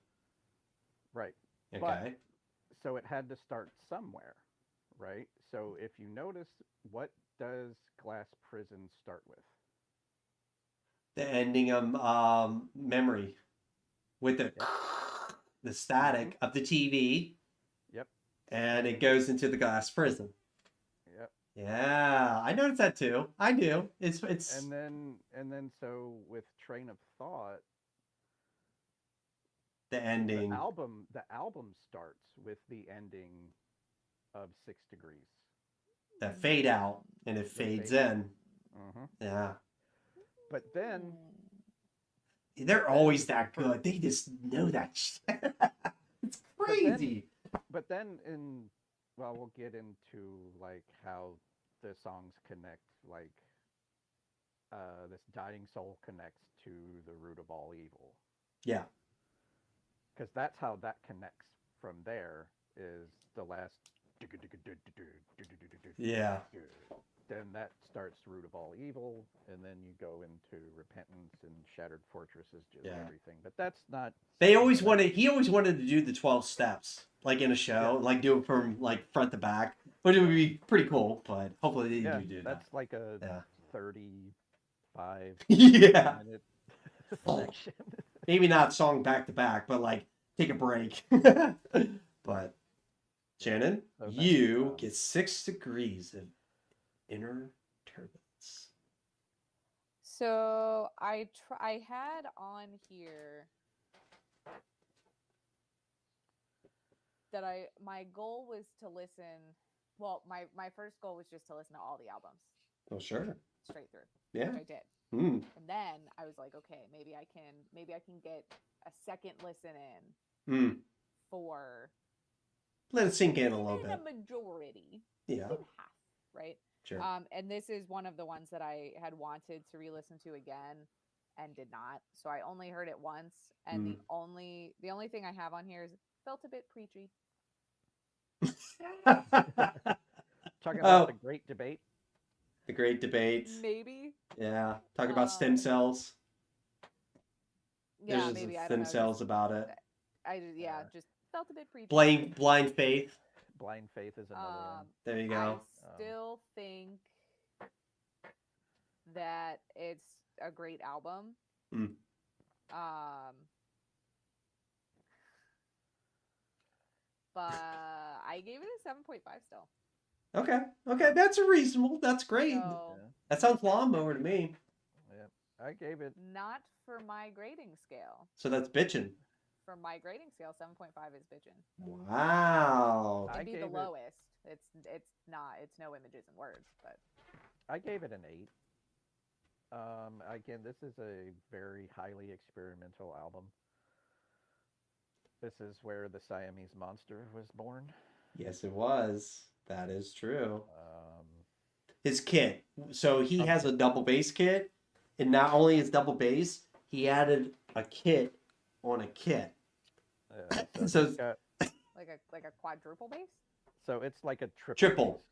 Speaker 2: Right.
Speaker 1: Okay.
Speaker 2: So it had to start somewhere, right? So if you notice, what does Glass Prison start with?
Speaker 1: The ending of Memory with the static of the TV.
Speaker 2: Yep.
Speaker 1: And it goes into the Glass Prison.
Speaker 2: Yep.
Speaker 1: Yeah, I noticed that too. I do. It's
Speaker 2: And then so with Train of Thought,
Speaker 1: the ending.
Speaker 2: the album starts with the ending of 6 Degrees.
Speaker 1: That fade out and it fades
Speaker 2: fade
Speaker 1: in. Yeah.
Speaker 2: But then
Speaker 1: They're always that good. They just know that shit. It's crazy.
Speaker 2: But then we'll get into like how the songs connect, like this Dying Soul connects to the Root of All Evil.
Speaker 1: Yeah.
Speaker 2: Because that's how that connects from there, is the last
Speaker 1: Yeah.
Speaker 2: then that starts Root of All Evil, and then you go into Repentance and Shattered Fortresses, just
Speaker 1: Yeah.
Speaker 2: everything. But that's not.
Speaker 1: He always wanted to do the 12 steps, like in a show, like do it from like front to back, which would be pretty cool, but hopefully they do that.
Speaker 2: That's like a
Speaker 1: Yeah.
Speaker 2: 35
Speaker 1: Yeah.
Speaker 2: minute section.
Speaker 1: Maybe not song back to back, but like take a break. But Shannon,
Speaker 2: So that's,
Speaker 1: you get 6 degrees of Inner Turbulence.
Speaker 3: So I had on here that my goal was to listen. Well, my first goal was just to listen to all the albums
Speaker 1: Oh, sure.
Speaker 3: straight through,
Speaker 1: Yeah.
Speaker 3: which I did.
Speaker 1: Mm.
Speaker 3: And then I was like, okay, maybe I can get a second listen in
Speaker 1: Mm.
Speaker 3: for
Speaker 1: Let it sink in a little
Speaker 3: a
Speaker 1: bit.
Speaker 3: majority,
Speaker 1: Yeah.
Speaker 3: in half, right?
Speaker 1: Sure.
Speaker 3: And this is one of the ones that I had wanted to re-listen to again. and did not. So I only heard it once, and the only thing I have on here is felt a bit preachy.
Speaker 2: Talking
Speaker 1: Oh,
Speaker 2: about the great debate.
Speaker 1: the great debate.
Speaker 3: Maybe.
Speaker 1: Yeah, talk about stem cells.
Speaker 3: Yeah,
Speaker 1: There's
Speaker 3: maybe. I don't
Speaker 1: stem
Speaker 3: know.
Speaker 1: cells about it.
Speaker 3: Just felt a bit preachy.
Speaker 1: Blind faith.
Speaker 2: Blind Faith is another one.
Speaker 1: There you
Speaker 3: I
Speaker 1: go.
Speaker 3: still think that it's a great album.
Speaker 1: Mm.
Speaker 3: But I gave it a 7.5 still.
Speaker 1: Okay, that's a reasonable. That's great.
Speaker 3: So,
Speaker 1: That sounds lawnmower to me.
Speaker 2: Yeah, I gave it.
Speaker 3: not for my grading scale.
Speaker 1: So that's bitchin'.
Speaker 3: For my grading scale, 7.5 is bitchin'.
Speaker 1: Wow.
Speaker 2: I
Speaker 3: It'd be the
Speaker 2: gave it-
Speaker 3: lowest. It's not. It's no images and words, but
Speaker 2: I gave it an 8. Again, this is a very highly experimental album. This is where the Siamese Monster was born.
Speaker 1: Yes, it was. That is true.
Speaker 2: Um,
Speaker 1: His kit. So he has a double bass kit, and not only his double bass, he added a kit on a kit. So-
Speaker 2: he's got-
Speaker 3: like a quadruple bass.
Speaker 2: so it's like a
Speaker 1: Triple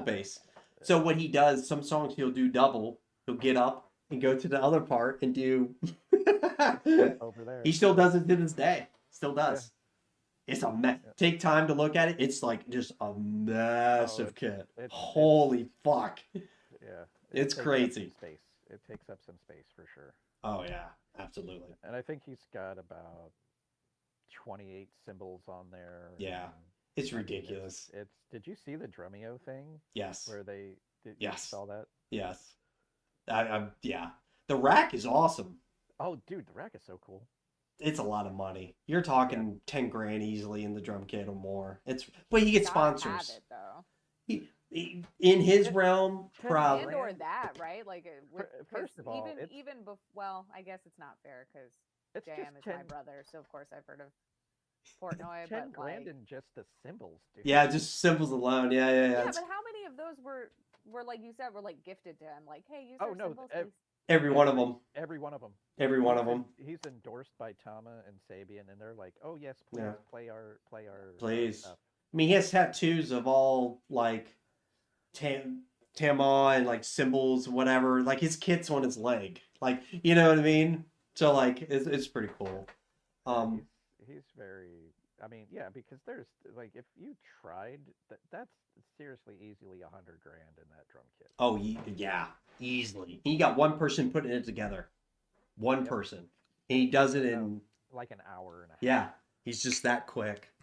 Speaker 1: bass. So what he does, some songs he'll do double. He'll get up and go to the other part and do.
Speaker 2: over there.
Speaker 1: He still does it to this day. Still does. It's a mess.
Speaker 2: Yeah.
Speaker 1: Take time to look at it. It's like just a massive kit.
Speaker 2: it's-
Speaker 1: Holy fuck.
Speaker 2: Yeah,
Speaker 1: It's
Speaker 2: takes up
Speaker 1: crazy.
Speaker 2: some space. It takes up some space for sure.
Speaker 1: Oh yeah, absolutely.
Speaker 2: And I think he's got about 28 cymbals on there.
Speaker 1: Yeah,
Speaker 2: and,
Speaker 1: It's
Speaker 2: I mean,
Speaker 1: ridiculous.
Speaker 2: It's. Did you see the Drumeo thing
Speaker 1: Yes.
Speaker 2: where they? You
Speaker 1: Yes.
Speaker 2: saw that?
Speaker 1: Yes. Yeah. The rack is awesome.
Speaker 2: Oh, dude, the rack is so cool.
Speaker 1: It's a lot of money. You're talking 10 grand easily in the drum kit or more. But he gets
Speaker 3: Gotta have
Speaker 1: sponsors.
Speaker 3: it, though.
Speaker 1: He, in his realm,
Speaker 3: And
Speaker 1: probably.
Speaker 3: or that, right? Like,
Speaker 2: First of all,
Speaker 3: well, I guess it's not fair because
Speaker 2: It's
Speaker 3: JM
Speaker 2: just
Speaker 3: is
Speaker 2: 10,
Speaker 3: my brother, so of course I've heard of Portnoy.
Speaker 2: 10
Speaker 3: but
Speaker 2: grand
Speaker 3: like,
Speaker 2: in just the cymbals, dude.
Speaker 1: Yeah, just symbols alone. Yeah.
Speaker 3: yeah,
Speaker 1: It's
Speaker 3: but how many of those were like you said were like gifted to him? Like, hey, use
Speaker 2: Oh,
Speaker 3: our
Speaker 2: no,
Speaker 3: symbols,
Speaker 2: ev-
Speaker 3: please.
Speaker 1: every one of them.
Speaker 2: Every one of them.
Speaker 1: Every one of them.
Speaker 2: He's endorsed by Tama and Sabian, and they're like, "Oh yes, please
Speaker 1: Yeah.
Speaker 2: play our
Speaker 1: Please.
Speaker 2: stuff."
Speaker 1: I mean, he has tattoos of all like Tama and like symbols, whatever. Like his kit's on his leg. Like, you know what I mean? So like, it's pretty cool.
Speaker 2: He's very. I mean, yeah, because there's like, if you tried, that's seriously easily 100 grand in that drum kit.
Speaker 1: Oh, yeah, easily. He got one person putting it together. One
Speaker 2: Yep.
Speaker 1: person. And he does it in,
Speaker 2: Like an hour and a half.
Speaker 1: yeah, he's just that quick.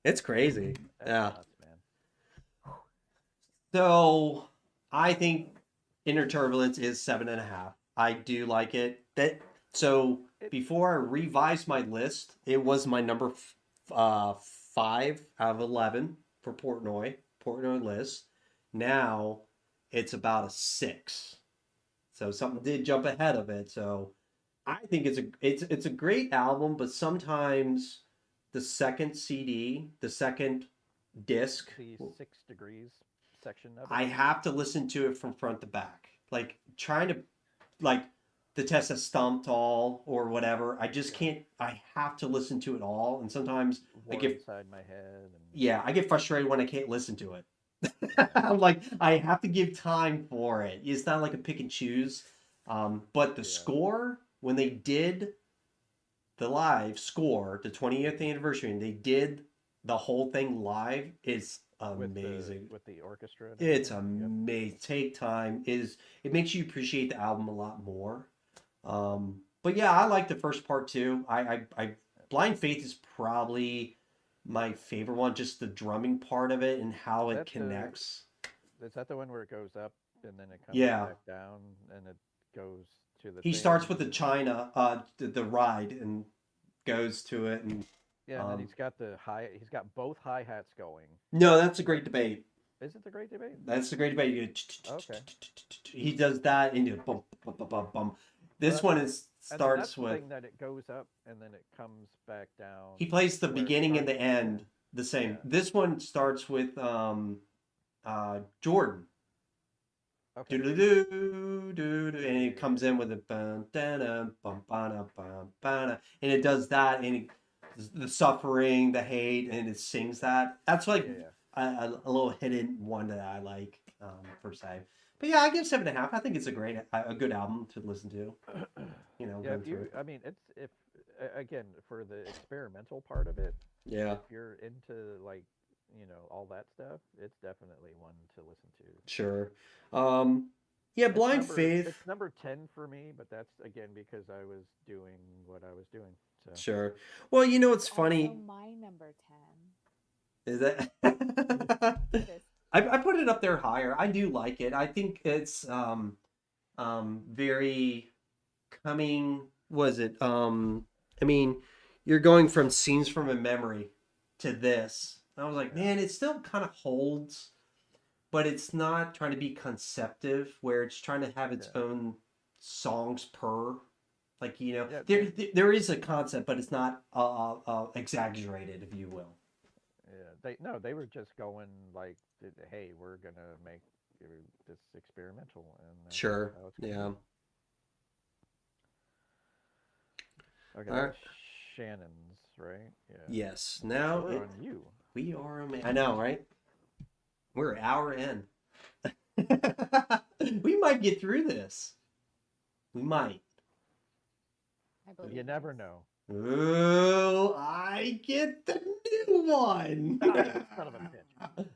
Speaker 1: It's crazy.
Speaker 2: That's
Speaker 1: Yeah.
Speaker 2: nuts, man.
Speaker 1: So I think Inner Turbulence is 7.5. I do like it. So before I revised my list, it was my number 5 out of 11 for Portnoy list. Now it's about a 6. So something did jump ahead of it. So I think it's a great album, but sometimes the second CD, the second disc,
Speaker 2: The 6 degrees section of it.
Speaker 1: I have to listen to it from front to back. Like trying to like the Tessa Stumped all or whatever. I just can't. I have to listen to it all, and sometimes I
Speaker 2: War
Speaker 1: get
Speaker 2: inside my head. And
Speaker 1: I get frustrated when I can't listen to it. I'm like, I have to give time for it. It's not like a pick and choose. But the
Speaker 2: Yeah.
Speaker 1: score, when they did the live score, the 20th anniversary, and they did the whole thing live, it's amazing.
Speaker 2: with the orchestra. and
Speaker 1: It's
Speaker 2: everything. Yep.
Speaker 1: amazing. Take time. It makes you appreciate the album a lot more. But yeah, I like the first part too. I Blind Faith is probably my favorite one. Just the drumming part of it and how it
Speaker 2: That's,
Speaker 1: connects.
Speaker 2: Is that the one where it goes up and then it comes
Speaker 1: Yeah.
Speaker 2: back down and it goes to the?
Speaker 1: He
Speaker 2: thing?
Speaker 1: starts with the China, the ride, and goes to it. And
Speaker 2: Yeah, and then he's got He's got both hi hats going.
Speaker 1: no, that's a great debate.
Speaker 2: Is it the Great Debate?
Speaker 1: That's the great debate. You go,
Speaker 2: Okay.
Speaker 1: He does that into bum bum bum bum bum. This
Speaker 2: Well,
Speaker 1: one
Speaker 2: And then
Speaker 1: starts
Speaker 2: that's the
Speaker 1: with.
Speaker 2: thing that it goes up and then it comes back down.
Speaker 1: He plays the
Speaker 2: where it
Speaker 1: beginning and the
Speaker 2: starts.
Speaker 1: end the same.
Speaker 2: Yeah.
Speaker 1: This one starts with Jordan.
Speaker 2: Okay.
Speaker 1: Do do do, and it
Speaker 2: Yeah.
Speaker 1: comes in with a bum da bum ba bum ba, and it does that, and the suffering, the hate, and it sings that. That's like
Speaker 2: Yeah.
Speaker 1: a little hidden one that I like, per se. But yeah, I give 7.5. I think it's a good album to listen to. You know,
Speaker 2: Yeah,
Speaker 1: go
Speaker 2: if
Speaker 1: through
Speaker 2: you,
Speaker 1: it.
Speaker 2: I mean, it's if again for the experimental part of it,
Speaker 1: Yeah,
Speaker 2: if you're into like, all that stuff, it's definitely one to listen to.
Speaker 1: sure. Um, yeah, Blind Faith.
Speaker 2: It's number 10 for me, but that's again because I was doing what I was doing. So,
Speaker 1: Sure. Well, you know
Speaker 3: It's
Speaker 1: what's
Speaker 3: also
Speaker 1: funny
Speaker 3: my number 10.
Speaker 1: is that
Speaker 3: It is.
Speaker 1: I put it up there higher. I do like it. I think it's very coming. Was it I mean, you're going from scenes from a memory to this. I was like,
Speaker 2: yeah.
Speaker 1: man, it still kind of holds, but it's not trying to be conceptive where it's trying to have its
Speaker 2: Yeah.
Speaker 1: own songs per, like,
Speaker 2: Yeah,
Speaker 1: there is a concept, but it's not exaggerated, if you will.
Speaker 2: yeah. They no, they were just going like, hey, we're gonna make this experimental, and that's
Speaker 1: Sure.
Speaker 2: how it's gonna be.
Speaker 1: Yeah.
Speaker 2: Okay,
Speaker 1: All
Speaker 2: that
Speaker 1: right.
Speaker 2: was Shannon's, right? Yeah.
Speaker 1: Yes.
Speaker 2: So
Speaker 1: Now
Speaker 2: we're
Speaker 1: it
Speaker 2: on you.
Speaker 1: we are I know, right? We're an hour in. We might get through this. We might.
Speaker 3: I believe
Speaker 2: You
Speaker 3: in
Speaker 2: never
Speaker 3: us.
Speaker 2: know.
Speaker 1: Oh, I get the new one.
Speaker 2: Ah, you son of a bitch.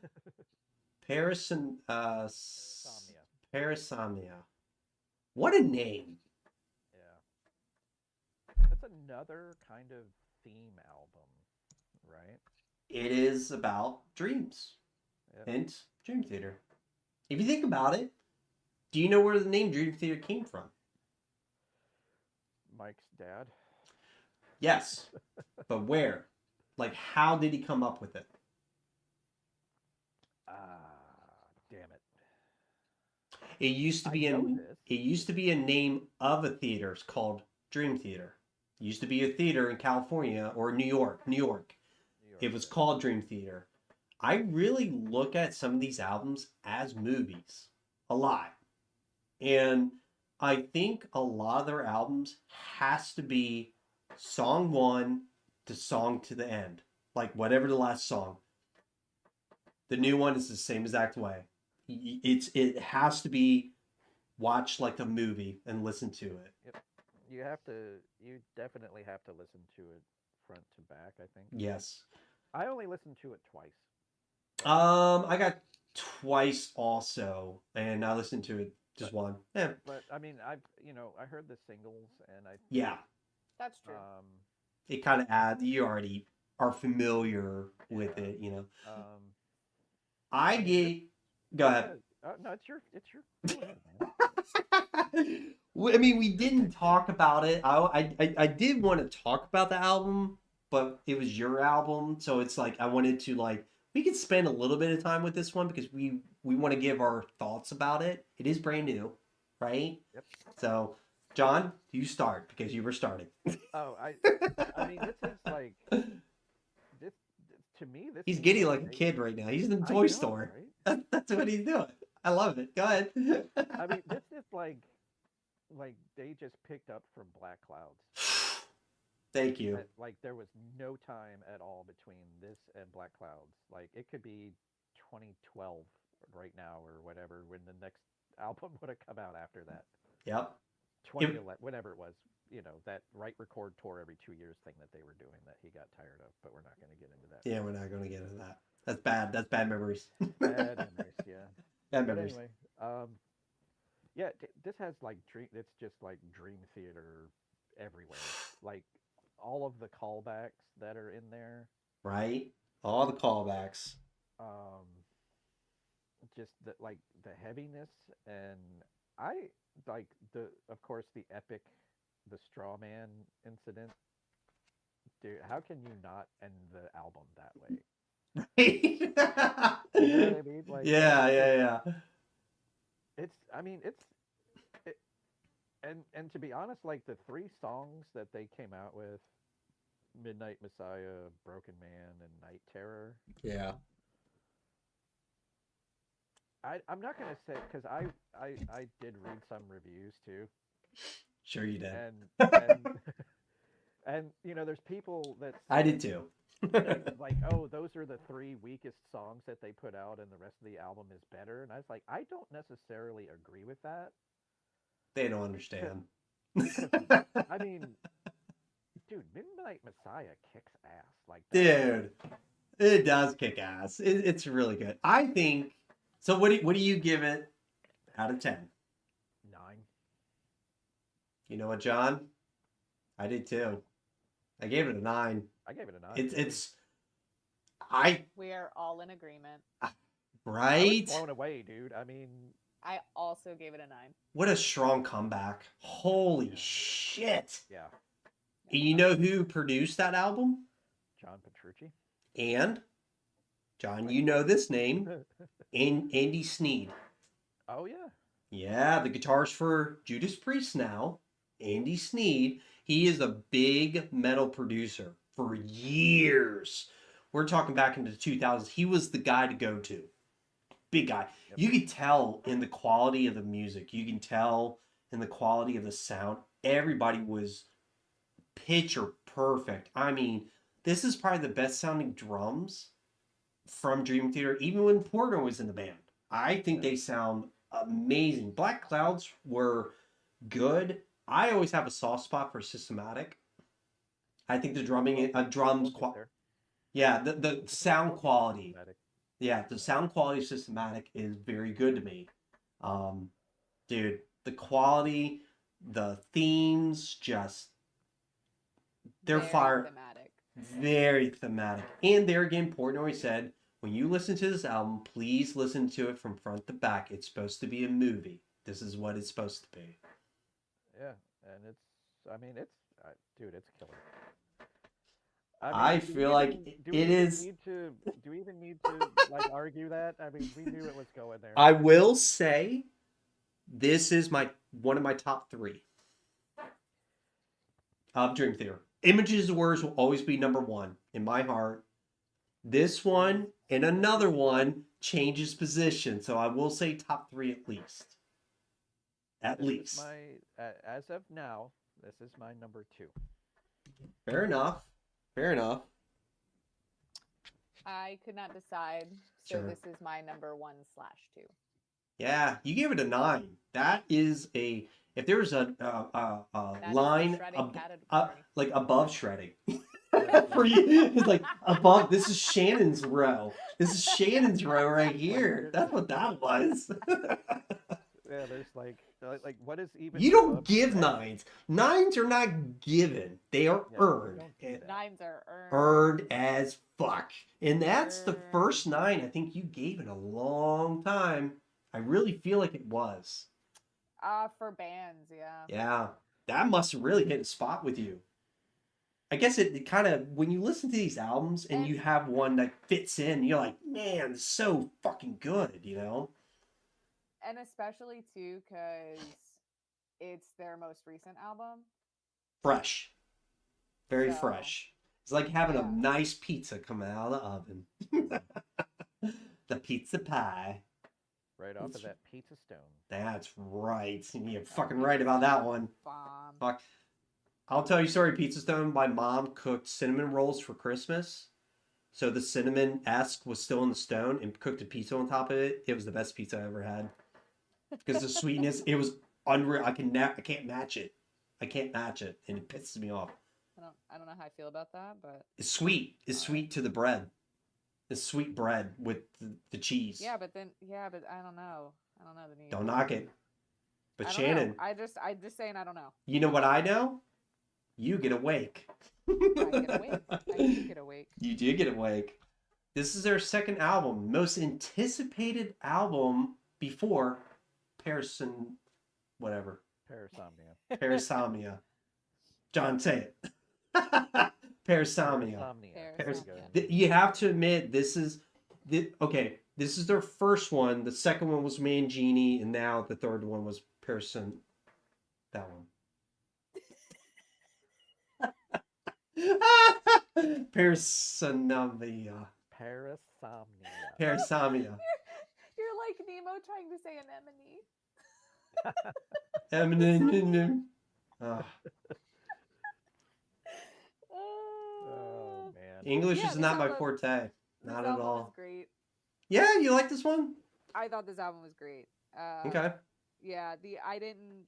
Speaker 1: Paris and
Speaker 2: Insomnia.
Speaker 1: Parasomnia. What a name.
Speaker 2: Yeah. That's another kind of theme album, right?
Speaker 1: It is about dreams.
Speaker 2: Yep.
Speaker 1: Hint, Dream Theater. If you think about it, do you know where the name Dream Theater came from?
Speaker 2: Mike's dad.
Speaker 1: Yes. But where? Like, how did he come up with it?
Speaker 2: Damn it.
Speaker 1: It used to
Speaker 2: I
Speaker 1: be
Speaker 2: know this.
Speaker 1: it used to be a name of a theater. It's called Dream Theater. It used to be a theater in California or New York. New York.
Speaker 2: New York,
Speaker 1: It was
Speaker 2: yeah.
Speaker 1: called Dream Theater. I really look at some of these albums as movies a lot. And I think a lot of their albums has to be song one to song to the end. Like whatever the last song. The new one is the same exact way. It has to be watched like a movie and listen to it.
Speaker 2: Yep. You definitely have to listen to it front to back, I think.
Speaker 1: Yes.
Speaker 2: I only listened to it twice.
Speaker 1: I got twice also, and I listened to it just
Speaker 2: But
Speaker 1: one. Yeah.
Speaker 2: but I mean, I heard the singles and I think
Speaker 1: Yeah.
Speaker 3: That's true.
Speaker 1: It kind of adds. You already are familiar with
Speaker 2: yeah.
Speaker 1: it.
Speaker 2: Um
Speaker 1: I
Speaker 2: I mean,
Speaker 1: get. Go ahead.
Speaker 2: no, it's your go ahead, man.
Speaker 1: I mean, we didn't talk about it. I did want to talk about the album, but it was your album, so it's like I wanted to like we could spend a little bit of time with this one because we want to give our thoughts about it. It is brand new, right?
Speaker 2: Yep.
Speaker 1: So, John, you start because you were starting.
Speaker 2: Oh, I mean, this is like this to me. This
Speaker 1: He's
Speaker 2: seems
Speaker 1: giddy
Speaker 2: like
Speaker 1: like a kid right now. He's in the
Speaker 2: I
Speaker 1: toy
Speaker 2: know,
Speaker 1: store.
Speaker 2: right?
Speaker 1: That's what he's doing. I love it. Go ahead.
Speaker 2: I mean, this is like they just picked up from Black Clouds.
Speaker 1: Thank you.
Speaker 2: Like there was no time at all between this and Black Clouds. Like it could be 2012 right now or whatever when the next album would have come out after that.
Speaker 1: Yep.
Speaker 2: 2011, whenever it was. That Right Record tour every 2 years thing that they were doing that he got tired of, but we're not going to get into that.
Speaker 1: Yeah, we're not going to get into that. That's bad. That's bad memories.
Speaker 2: Bad memories, yeah.
Speaker 1: Bad
Speaker 2: But
Speaker 1: memories.
Speaker 2: anyway, yeah, this has like dream. It's just like dream theater everywhere. Like all of the callbacks that are in there.
Speaker 1: Right? All the callbacks.
Speaker 2: Um, just the heaviness, and I like of course the epic, the straw man incident. Dude, how can you not end the album that way?
Speaker 1: Right?
Speaker 2: You know what I mean? Like
Speaker 1: Yeah, yeah.
Speaker 2: I mean, it, and to be honest, like the three songs that they came out with, Midnight Messiah, Broken Man, and Night Terror.
Speaker 1: Yeah.
Speaker 2: I'm not gonna say because I did read some reviews too,
Speaker 1: Sure you did.
Speaker 2: and and there's people that
Speaker 1: I
Speaker 2: say
Speaker 1: did too.
Speaker 2: like, oh, those are the three weakest songs that they put out, and the rest of the album is better. And I was like, I don't necessarily agree with that.
Speaker 1: They don't
Speaker 2: 'cause-
Speaker 1: understand.
Speaker 2: because I mean, dude, Midnight Messiah kicks ass. Like that.
Speaker 1: Dude, it does kick ass. It's really good. I think. So what do you give it out of 10?
Speaker 2: 9.
Speaker 1: You know what, John? I did too. I gave it a 9.
Speaker 2: I gave it a 9.
Speaker 1: It's I
Speaker 3: We are all in agreement.
Speaker 2: I was
Speaker 1: right.
Speaker 2: blown away, dude. I mean,
Speaker 3: I also gave it a 9.
Speaker 1: What a strong comeback! Holy shit!
Speaker 2: yeah,
Speaker 1: And you know who produced that album?
Speaker 2: John Petrucci.
Speaker 1: And John, you know this name, Andy Sneed.
Speaker 2: Oh yeah.
Speaker 1: Yeah, the guitarist for Judas Priest now, Andy Sneed. He is a big metal producer for years. We're talking back into the 2000s. He was the guy to go to. Big guy.
Speaker 2: Yep.
Speaker 1: You could tell in the quality of the music. You can tell in the quality of the sound. Everybody was picture perfect. I mean, this is probably the best sounding drums from Dream Theater, even when Porter was in the band. I think they sound amazing. Black Clouds were good. I always have a soft spot for Systematic. I think the drumming, drums,
Speaker 2: We'll get there.
Speaker 1: yeah, the sound quality.
Speaker 2: Systematic.
Speaker 1: Yeah, the sound quality of Systematic is very good to me. Dude, the quality, the themes, just they're
Speaker 3: Very
Speaker 1: fire,
Speaker 3: thematic.
Speaker 1: very thematic. And there again, Portnoy said, when you listen to this album, please listen to it from front to back. It's supposed to be a movie. This is what it's supposed to be.
Speaker 2: Yeah, and dude, it's killer.
Speaker 1: I
Speaker 2: do
Speaker 1: feel
Speaker 2: we
Speaker 1: like
Speaker 2: even-
Speaker 1: it
Speaker 2: do we even
Speaker 1: is-
Speaker 2: Need to, do we even need to like argue that? I mean, we knew it was going there.
Speaker 1: I will say, this is one of my top 3 of Dream Theater. Images of Words will always be number 1 in my heart. This one and another one changes position, so I will say top 3 at least. At
Speaker 2: This is
Speaker 1: least.
Speaker 2: as of now, this is my number 2.
Speaker 1: Fair enough. Fair enough.
Speaker 3: I could not decide, so
Speaker 1: Sure.
Speaker 3: this is my number 1/2.
Speaker 1: Yeah, you gave it a 9. That is a if there was a
Speaker 3: That is the
Speaker 1: line
Speaker 3: shredding category.
Speaker 1: like above shredding. For you, it's like above. This is Shannon's row. This is Shannon's row right here. That's what that was.
Speaker 2: Yeah, there's like what is even?
Speaker 1: You don't
Speaker 2: above
Speaker 1: give
Speaker 2: that?
Speaker 1: 9s. 9s are not given. They are
Speaker 2: Yeah, we
Speaker 1: earned.
Speaker 2: don't do that.
Speaker 3: 9s are earned.
Speaker 1: Earned as fuck. And that's the
Speaker 3: Earned.
Speaker 1: first 9 I think you gave in a long time. I really feel like it was.
Speaker 3: For bands, yeah.
Speaker 1: Yeah. That must have really hit a spot with you. I guess it kind of, when you listen to these albums and you have one that fits in, you're like, man, it's so fucking good, you know?
Speaker 3: And especially too, because it's their most recent album.
Speaker 1: Fresh. Very
Speaker 3: So,
Speaker 1: fresh. It's like having a
Speaker 3: yeah.
Speaker 1: nice pizza coming out of the oven. The pizza pie.
Speaker 2: Right off
Speaker 1: It's-
Speaker 2: of that pizza stone.
Speaker 1: That's right. You're
Speaker 3: that
Speaker 1: fucking
Speaker 3: pizza
Speaker 1: right about that
Speaker 3: stone
Speaker 1: one.
Speaker 3: Bomb.
Speaker 1: Fuck. I'll tell you a story, Pizza Stone. My mom cooked cinnamon rolls for Christmas. So the cinnamon esque was still in the stone and cooked a pizza on top of it. It was the best pizza I ever had. Because the sweetness, it was unreal. I can't match it. I can't match it. And it pisses me off.
Speaker 3: I don't know how I feel about that, but
Speaker 1: It's sweet. It's sweet to the bread. It's sweet bread with the cheese.
Speaker 3: yeah, but I don't know. I don't know the need.
Speaker 1: Don't knock it. But
Speaker 3: I don't know.
Speaker 1: Shannon,
Speaker 3: I'm just saying I don't know.
Speaker 1: you know what I know? You get awake.
Speaker 3: I get awake. I do get awake.
Speaker 1: You do get awake. This is their second album, most anticipated album before Paris and whatever.
Speaker 2: Parasomnia.
Speaker 1: Parasomnia. John, say it. Parasomnia.
Speaker 2: There you go.
Speaker 1: You have to admit, this is their first one. The second one was Mangini, and now the third one was Parasomnia. That one. Parasomnia.
Speaker 2: Parasomnia.
Speaker 1: Parasomnia.
Speaker 3: You're like Nemo trying to say anemone.
Speaker 1: Ugh.
Speaker 2: Oh man.
Speaker 1: English
Speaker 3: Yeah,
Speaker 1: is
Speaker 3: this
Speaker 1: not my
Speaker 3: album-
Speaker 1: forte.
Speaker 3: This
Speaker 1: Not at
Speaker 3: album
Speaker 1: all.
Speaker 3: was great.
Speaker 1: Yeah, you like this one?
Speaker 3: I thought this album was great.
Speaker 1: Okay.
Speaker 3: Yeah, I didn't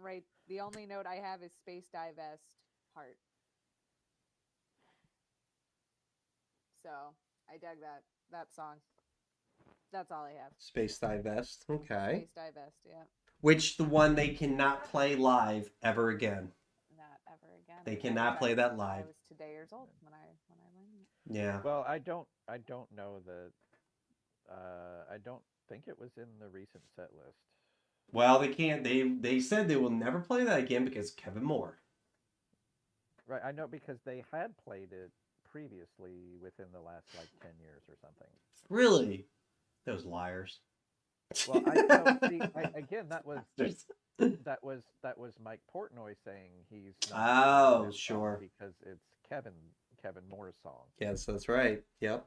Speaker 3: write. The only note I have is Space Divest Heart. So I dug that song. That's all I have.
Speaker 1: Space Divest. Okay.
Speaker 3: Space Divest, yeah.
Speaker 1: Which the one they cannot play live ever again.
Speaker 3: Not ever again.
Speaker 1: They
Speaker 3: I
Speaker 1: cannot
Speaker 3: learned
Speaker 1: play that
Speaker 3: I
Speaker 1: live.
Speaker 3: was 2 years old when I learned it.
Speaker 1: Yeah.
Speaker 2: Well, I don't know that. I don't think it was in the recent set list.
Speaker 1: Well, they can't. They said they will never play that again because Kevin Moore.
Speaker 2: Right, I know because they had played it previously within the last like 10 years or something.
Speaker 1: Really? Those liars.
Speaker 2: Well, again, that was
Speaker 1: There's-
Speaker 2: that was Mike Portnoy saying he's not
Speaker 1: Oh,
Speaker 2: playing this song
Speaker 1: sure.
Speaker 2: because it's Kevin Moore's song.
Speaker 1: Yes, that's right. Yep.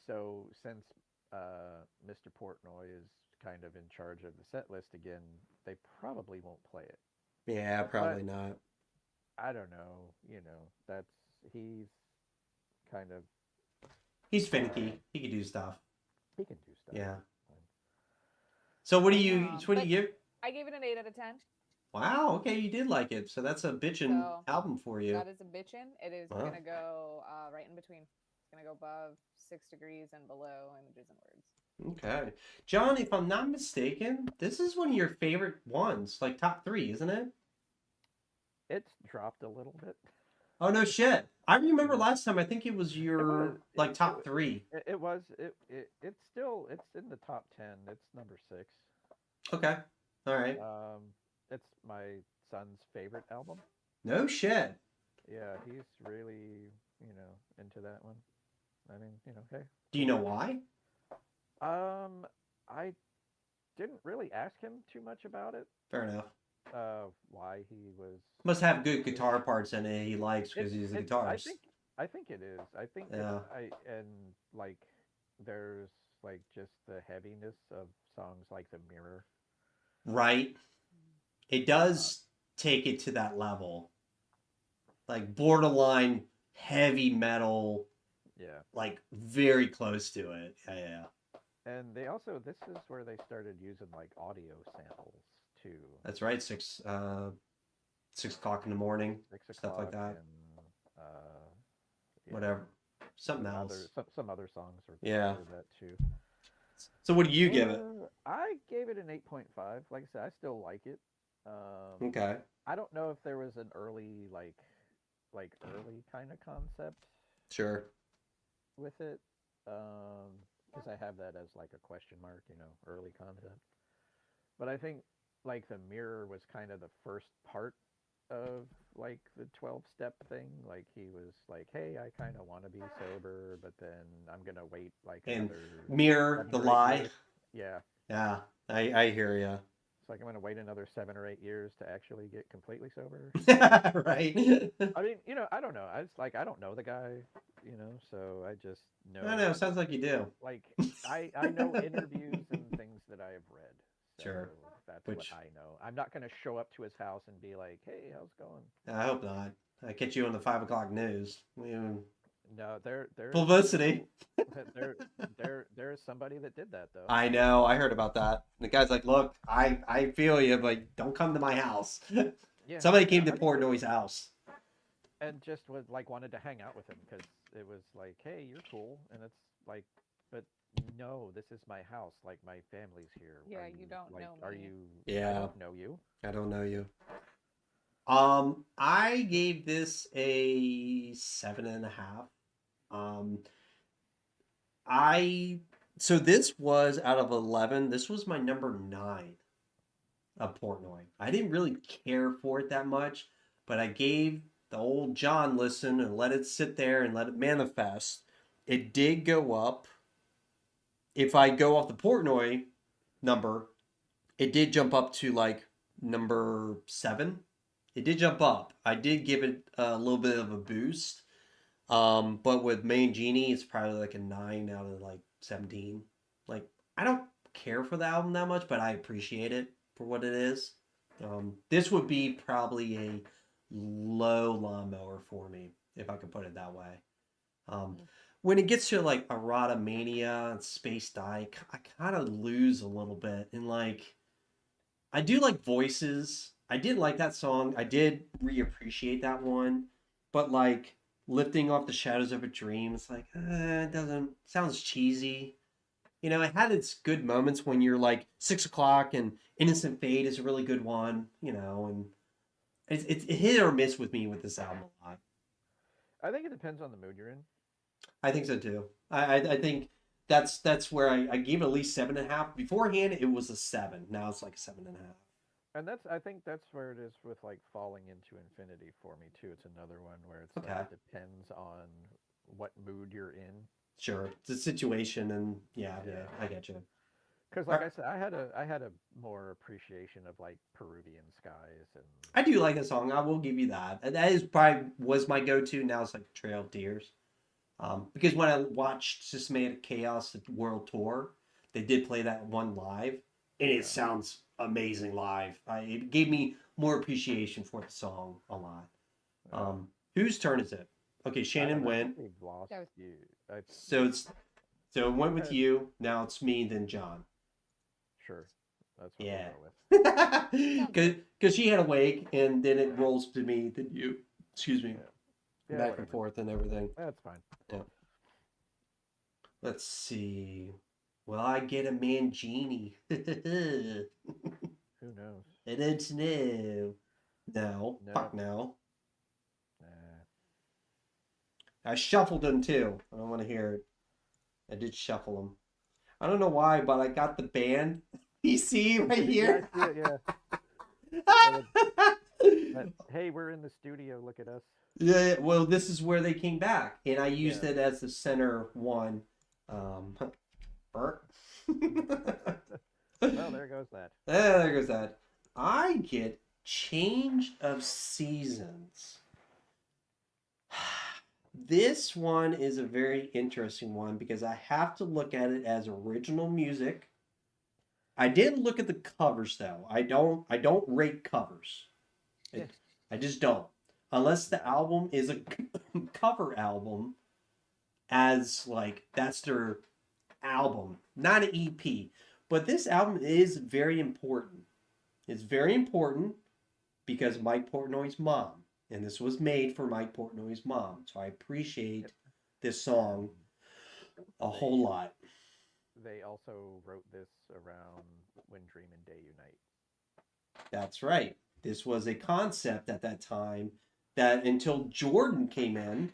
Speaker 2: So since Mr. Portnoy is kind of in charge of the set list again, they probably won't play it.
Speaker 1: Yeah, probably not.
Speaker 2: I don't know. He's kind of
Speaker 1: He's finicky. He can do stuff.
Speaker 2: he can do stuff.
Speaker 1: Yeah. So what do
Speaker 3: I
Speaker 1: you
Speaker 3: know,
Speaker 1: what do
Speaker 3: but-
Speaker 1: you give?
Speaker 3: I gave it an 8 out of 10.
Speaker 1: Wow, okay, you did like it. So that's a bitchin'
Speaker 3: So,
Speaker 1: album for you.
Speaker 3: That is a bitchin'. It is
Speaker 1: Wow.
Speaker 3: gonna go right in between. It's gonna go above 6 degrees and below Images and Words.
Speaker 1: Okay. John, if I'm not mistaken, this is one of your favorite ones, like top 3, isn't it?
Speaker 2: It's dropped a little bit.
Speaker 1: Oh no shit. I remember last time I think it was your
Speaker 2: was.
Speaker 1: like
Speaker 2: It
Speaker 1: top
Speaker 2: was.
Speaker 1: 3.
Speaker 2: It's still in the top 10. It's number 6.
Speaker 1: Okay. All right.
Speaker 2: It's my son's favorite album.
Speaker 1: No shit.
Speaker 2: Yeah, he's really, into that one. I mean, hey.
Speaker 1: Do you know why?
Speaker 2: I didn't really ask him too much about it.
Speaker 1: Fair enough.
Speaker 2: Why he was.
Speaker 1: Must have good guitar parts in it he likes because
Speaker 2: It-
Speaker 1: he's a
Speaker 2: it-
Speaker 1: guitarist.
Speaker 2: I think it is. I think
Speaker 1: Yeah.
Speaker 2: like there's like just the heaviness of songs like The Mirror.
Speaker 1: Right. It does take it to that level. Like borderline heavy metal,
Speaker 2: Yeah.
Speaker 1: like very close to it. Yeah.
Speaker 2: And this is where they started using like audio samples too.
Speaker 1: That's right. 6 o'clock in the morning,
Speaker 2: 6
Speaker 1: stuff like
Speaker 2: o'clock
Speaker 1: that.
Speaker 2: and yeah,
Speaker 1: whatever. Something else.
Speaker 2: some other songs were
Speaker 1: Yeah.
Speaker 2: were that too.
Speaker 1: So what do you give it?
Speaker 2: I gave it an 8.5. Like I said, I still like it.
Speaker 1: Okay.
Speaker 2: I don't know if there was an early like early kind of concept
Speaker 1: Sure.
Speaker 2: with it, because I have that as like a question mark, early concept. But I think like The Mirror was kind of the first part of like the 12-step thing. Like he was like, hey, I kind of want to be sober, but then I'm gonna wait like
Speaker 1: And
Speaker 2: another
Speaker 1: Mirror,
Speaker 2: 7
Speaker 1: The
Speaker 2: or 8
Speaker 1: Lie.
Speaker 2: years. Yeah.
Speaker 1: Yeah. I hear you.
Speaker 2: It's like I'm gonna wait another 7 or 8 years to actually get completely sober.
Speaker 1: Right.
Speaker 2: I mean, I don't know. I don't know the guy, so I just know.
Speaker 1: I know. Sounds like you do.
Speaker 2: Like I know interviews and things that I have read. So
Speaker 1: Sure.
Speaker 2: That's
Speaker 1: Which-
Speaker 2: what I know. I'm not gonna show up to his house and be like, "Hey, how's it going?"
Speaker 1: I hope not. I catch you on the 5 o'clock news.
Speaker 2: No, there's
Speaker 1: Publicity.
Speaker 2: there's somebody that did that though.
Speaker 1: I know. I heard about that. The guy's like, "Look, I feel you, but don't come to my house."
Speaker 2: Yeah,
Speaker 1: Somebody came
Speaker 2: yeah,
Speaker 1: to
Speaker 2: I mean,
Speaker 1: Portnoy's house.
Speaker 2: and just was like wanted to hang out with him because it was like, "Hey, you're cool," and it's like, but no, this is my house. Like my family's here.
Speaker 3: Yeah,
Speaker 2: Are
Speaker 3: you don't
Speaker 2: like,
Speaker 3: know
Speaker 2: Are
Speaker 3: me.
Speaker 2: you?
Speaker 1: Yeah.
Speaker 2: I don't know you.
Speaker 1: I don't know you. I gave this a 7.5. So this was out of 11. This was my number 9 of Portnoy. I didn't really care for it that much, but I gave the old John listen and let it sit there and let it manifest. It did go up. If I go off the Portnoy number, it did jump up to like number 7. It did jump up. I did give it a little bit of a boost. But with Main Genie, it's probably like a 9 out of like 17. Like, I don't care for the album that much, but I appreciate it for what it is. This would be probably a low lawnmower for me, if I could put it that way. When it gets to like Errata Mania and Space Dyke, I kind of lose a little bit. And like, I do like Voices. I did like that song. I did reappreciate that one. But like, Lifting Off the Shadows of a Dream, it's like, it doesn't, sounds cheesy. You know, it had its good moments when you're like 6 o'clock, and Innocent Fate is a really good one, you know, and it's it hit or miss with me with this album a lot.
Speaker 2: I think it depends on the mood you're in.
Speaker 1: I think so too. I think that's where I gave it at least 7.5. Beforehand, it was a 7. Now it's like a 7.5.
Speaker 2: And I think that's where it is with like Falling into Infinity for me too. It's another one where it's
Speaker 1: Okay.
Speaker 2: like it depends on what mood you're in.
Speaker 1: Sure, it's a situation, and yeah, I get you.
Speaker 2: Because like I said, I had a more appreciation of like Peruvian Skies and
Speaker 1: I do like the song. I will give you that. That is probably was my go-to. Now it's like Trail of Tears. Because when I watched Systematic Chaos the World Tour, they did play that one live, and it sounds amazing live. It gave me more appreciation for the song a lot. Whose turn is it? Okay, Shannon went.
Speaker 2: We've lost
Speaker 3: That was-
Speaker 2: you.
Speaker 1: So it went with you. Now it's me, then John.
Speaker 2: Sure, that's what
Speaker 1: Yeah.
Speaker 2: we'll go with.
Speaker 1: Because she had a wake, and then it rolls to me, then you. Excuse me.
Speaker 2: Yeah,
Speaker 1: Back
Speaker 2: whatever.
Speaker 1: and forth and everything.
Speaker 2: That's fine.
Speaker 1: Let's see. Will I get a Mangini?
Speaker 2: Who knows?
Speaker 1: I don't know. No.
Speaker 2: No.
Speaker 1: Fuck no.
Speaker 2: Nah.
Speaker 1: I shuffled them too. I don't want to hear it. I did shuffle them. I don't know why, but I got the band PC right here.
Speaker 2: Yeah, I see it, yeah. But, hey, we're in the studio. Look at us.
Speaker 1: Yeah, well, this is where they came back, and I used
Speaker 2: Yeah.
Speaker 1: it as the center one. Bert.
Speaker 2: Well, there goes that.
Speaker 1: There goes that. I get Change of Seasons. This one is a very interesting one because I have to look at it as original music. I did look at the covers though. I don't rate covers.
Speaker 2: Yeah.
Speaker 1: I just don't. Unless the album is a cover album, as like that's their album, not an EP. But this album is very important. It's very important because Mike Portnoy's mom, and this was made for Mike Portnoy's mom. So I appreciate this song a whole lot.
Speaker 2: They also wrote this around When Dream and Day Unite.
Speaker 1: That's right. This was a concept at that time that until Jordan came in,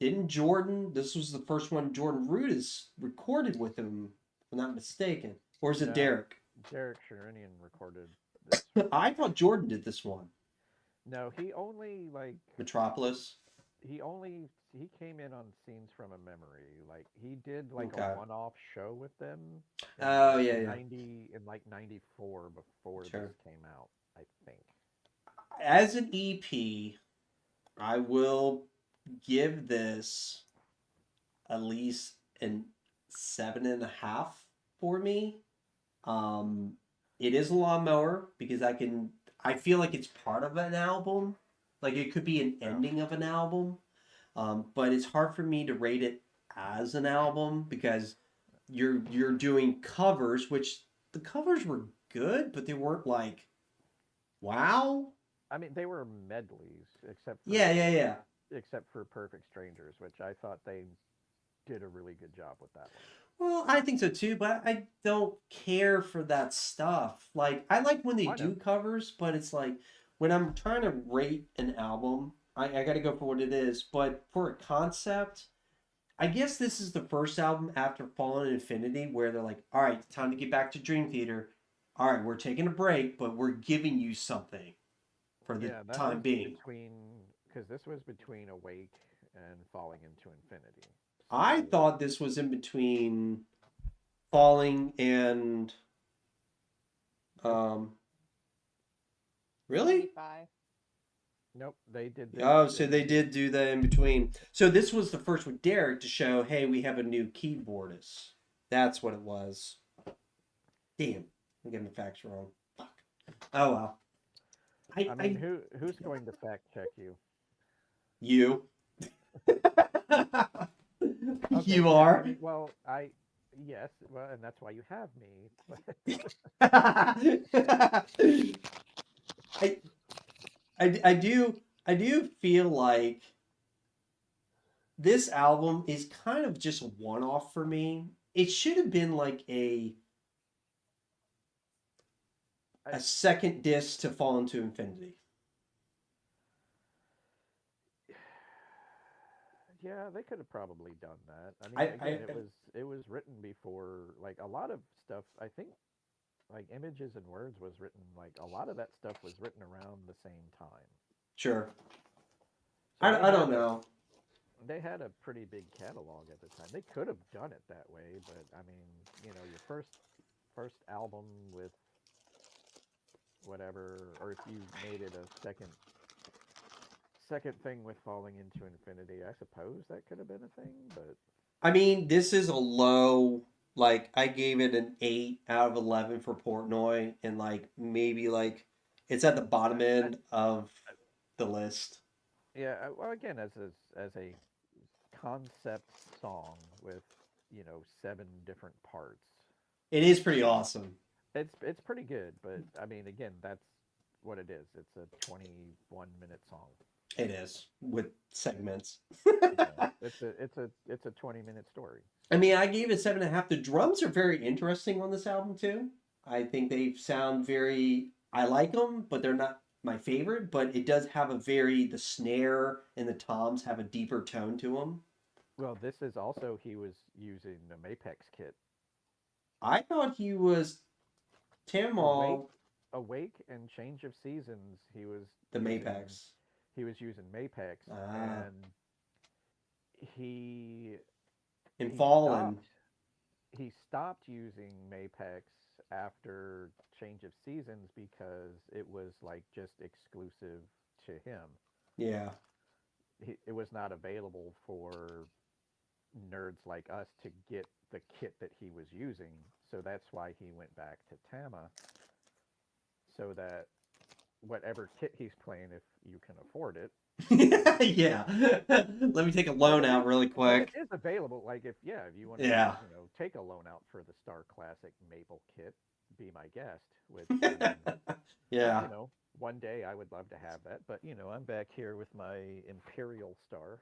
Speaker 1: this was the first one Jordan Rudess recorded with him, if I'm not mistaken. Or is it
Speaker 2: No.
Speaker 1: Derek?
Speaker 2: Derek Sherinian recorded this.
Speaker 1: I thought Jordan did this one.
Speaker 2: No, he only like
Speaker 1: Metropolis.
Speaker 2: he came in on Scenes from a Memory. Like he did like
Speaker 1: Okay.
Speaker 2: a one-off show with them. in,
Speaker 1: Oh,
Speaker 2: like,
Speaker 1: yeah, yeah.
Speaker 2: 94 before
Speaker 1: Sure.
Speaker 2: this came out, I think.
Speaker 1: As an EP, I will give this at least an 7.5 for me. It is a lawnmower because I feel like it's part of an album. Like it could be an ending of an album. But it's hard for me to rate it as an album because you're doing covers, which the covers were good, but they weren't like wow.
Speaker 2: I mean, they were medleys, except for,
Speaker 1: Yeah.
Speaker 2: except for Perfect Strangers, which I thought they did a really good job with that one.
Speaker 1: Well, I think so too, but I don't care for that stuff. Like, I like when they
Speaker 2: I
Speaker 1: do
Speaker 2: know.
Speaker 1: covers, but it's like when I'm trying to rate an album, I got to go for what it is. But for a concept, I guess this is the first album after Fallen Infinity where they're like, all right, time to get back to Dream Theater. All right, we're taking a break, but we're giving you something for the
Speaker 2: Yeah, that
Speaker 1: time
Speaker 2: was
Speaker 1: being.
Speaker 2: because this was between Awake and Falling into Infinity.
Speaker 1: I
Speaker 2: So-
Speaker 1: thought this was in between Falling and really?
Speaker 3: 5.
Speaker 2: Nope, they did. This
Speaker 1: Oh, so they
Speaker 2: in-
Speaker 1: did do the in between. So this was the first with Derek to show, hey, we have a new keyboardist That's what it was. Damn, I'm getting the facts wrong. Fuck. Oh well.
Speaker 2: I mean, who's going to fact check you?
Speaker 1: You.
Speaker 2: Okay,
Speaker 1: You
Speaker 2: yeah,
Speaker 1: are.
Speaker 2: well, yes, well, and that's why you have me.
Speaker 1: I, I do feel like this album is kind of just one off for me. It should have been like a second disc to Fall into Infinity.
Speaker 2: Yeah, they could have probably done that. I
Speaker 1: I,
Speaker 2: mean,
Speaker 1: I,
Speaker 2: again, it was written before, like a lot of stuff. I think like Images and Words was written, like a lot of that stuff was written around the same time.
Speaker 1: sure.
Speaker 2: So
Speaker 1: I don't know.
Speaker 2: they had a pretty big catalog at the time. They could have done it that way, but I mean, your first album with whatever, or if you made it a second thing with Falling into Infinity, I suppose that could have been a thing, but
Speaker 1: I mean, this is a low. Like I gave it an 8 out of 11 for Portnoy, and like maybe like it's at the bottom
Speaker 2: I,
Speaker 1: end of the list.
Speaker 2: yeah, well, again, as a concept song with 7 different parts,
Speaker 1: It is pretty awesome.
Speaker 2: it's pretty good. But I mean, again, that's what it is. It's a 21-minute song.
Speaker 1: It is with segments.
Speaker 2: It's a 20-minute story.
Speaker 1: I mean, I gave it 7.5. The drums are very interesting on this album too. I think they sound very. I like them, but they're not my favorite. But it does have the snare and the toms have a deeper tone to them.
Speaker 2: Well, this is also he was using the Mapex kit.
Speaker 1: I thought he was
Speaker 2: Awake,
Speaker 1: Tamal
Speaker 2: Awake, and Change of Seasons.
Speaker 1: the
Speaker 2: using
Speaker 1: Mapex.
Speaker 2: he was using Mapex,
Speaker 1: Ah.
Speaker 2: and he
Speaker 1: In
Speaker 2: he
Speaker 1: Fallen.
Speaker 2: he stopped using Mapex after Change of Seasons because it was like just exclusive to him.
Speaker 1: Yeah.
Speaker 2: It was not available for nerds like us to get the kit that he was using, so that's why he went back to Tama, so that whatever kit he's playing, if you can afford it.
Speaker 1: Yeah. Let me take a loan out really
Speaker 2: But
Speaker 1: quick.
Speaker 2: it is available. Like if you want to,
Speaker 1: Yeah.
Speaker 2: take a loan out for the Star Classic Maple kit, be my guest. Which
Speaker 1: Yeah.
Speaker 2: one day I would love to have that. But I'm back here with my Imperial Star.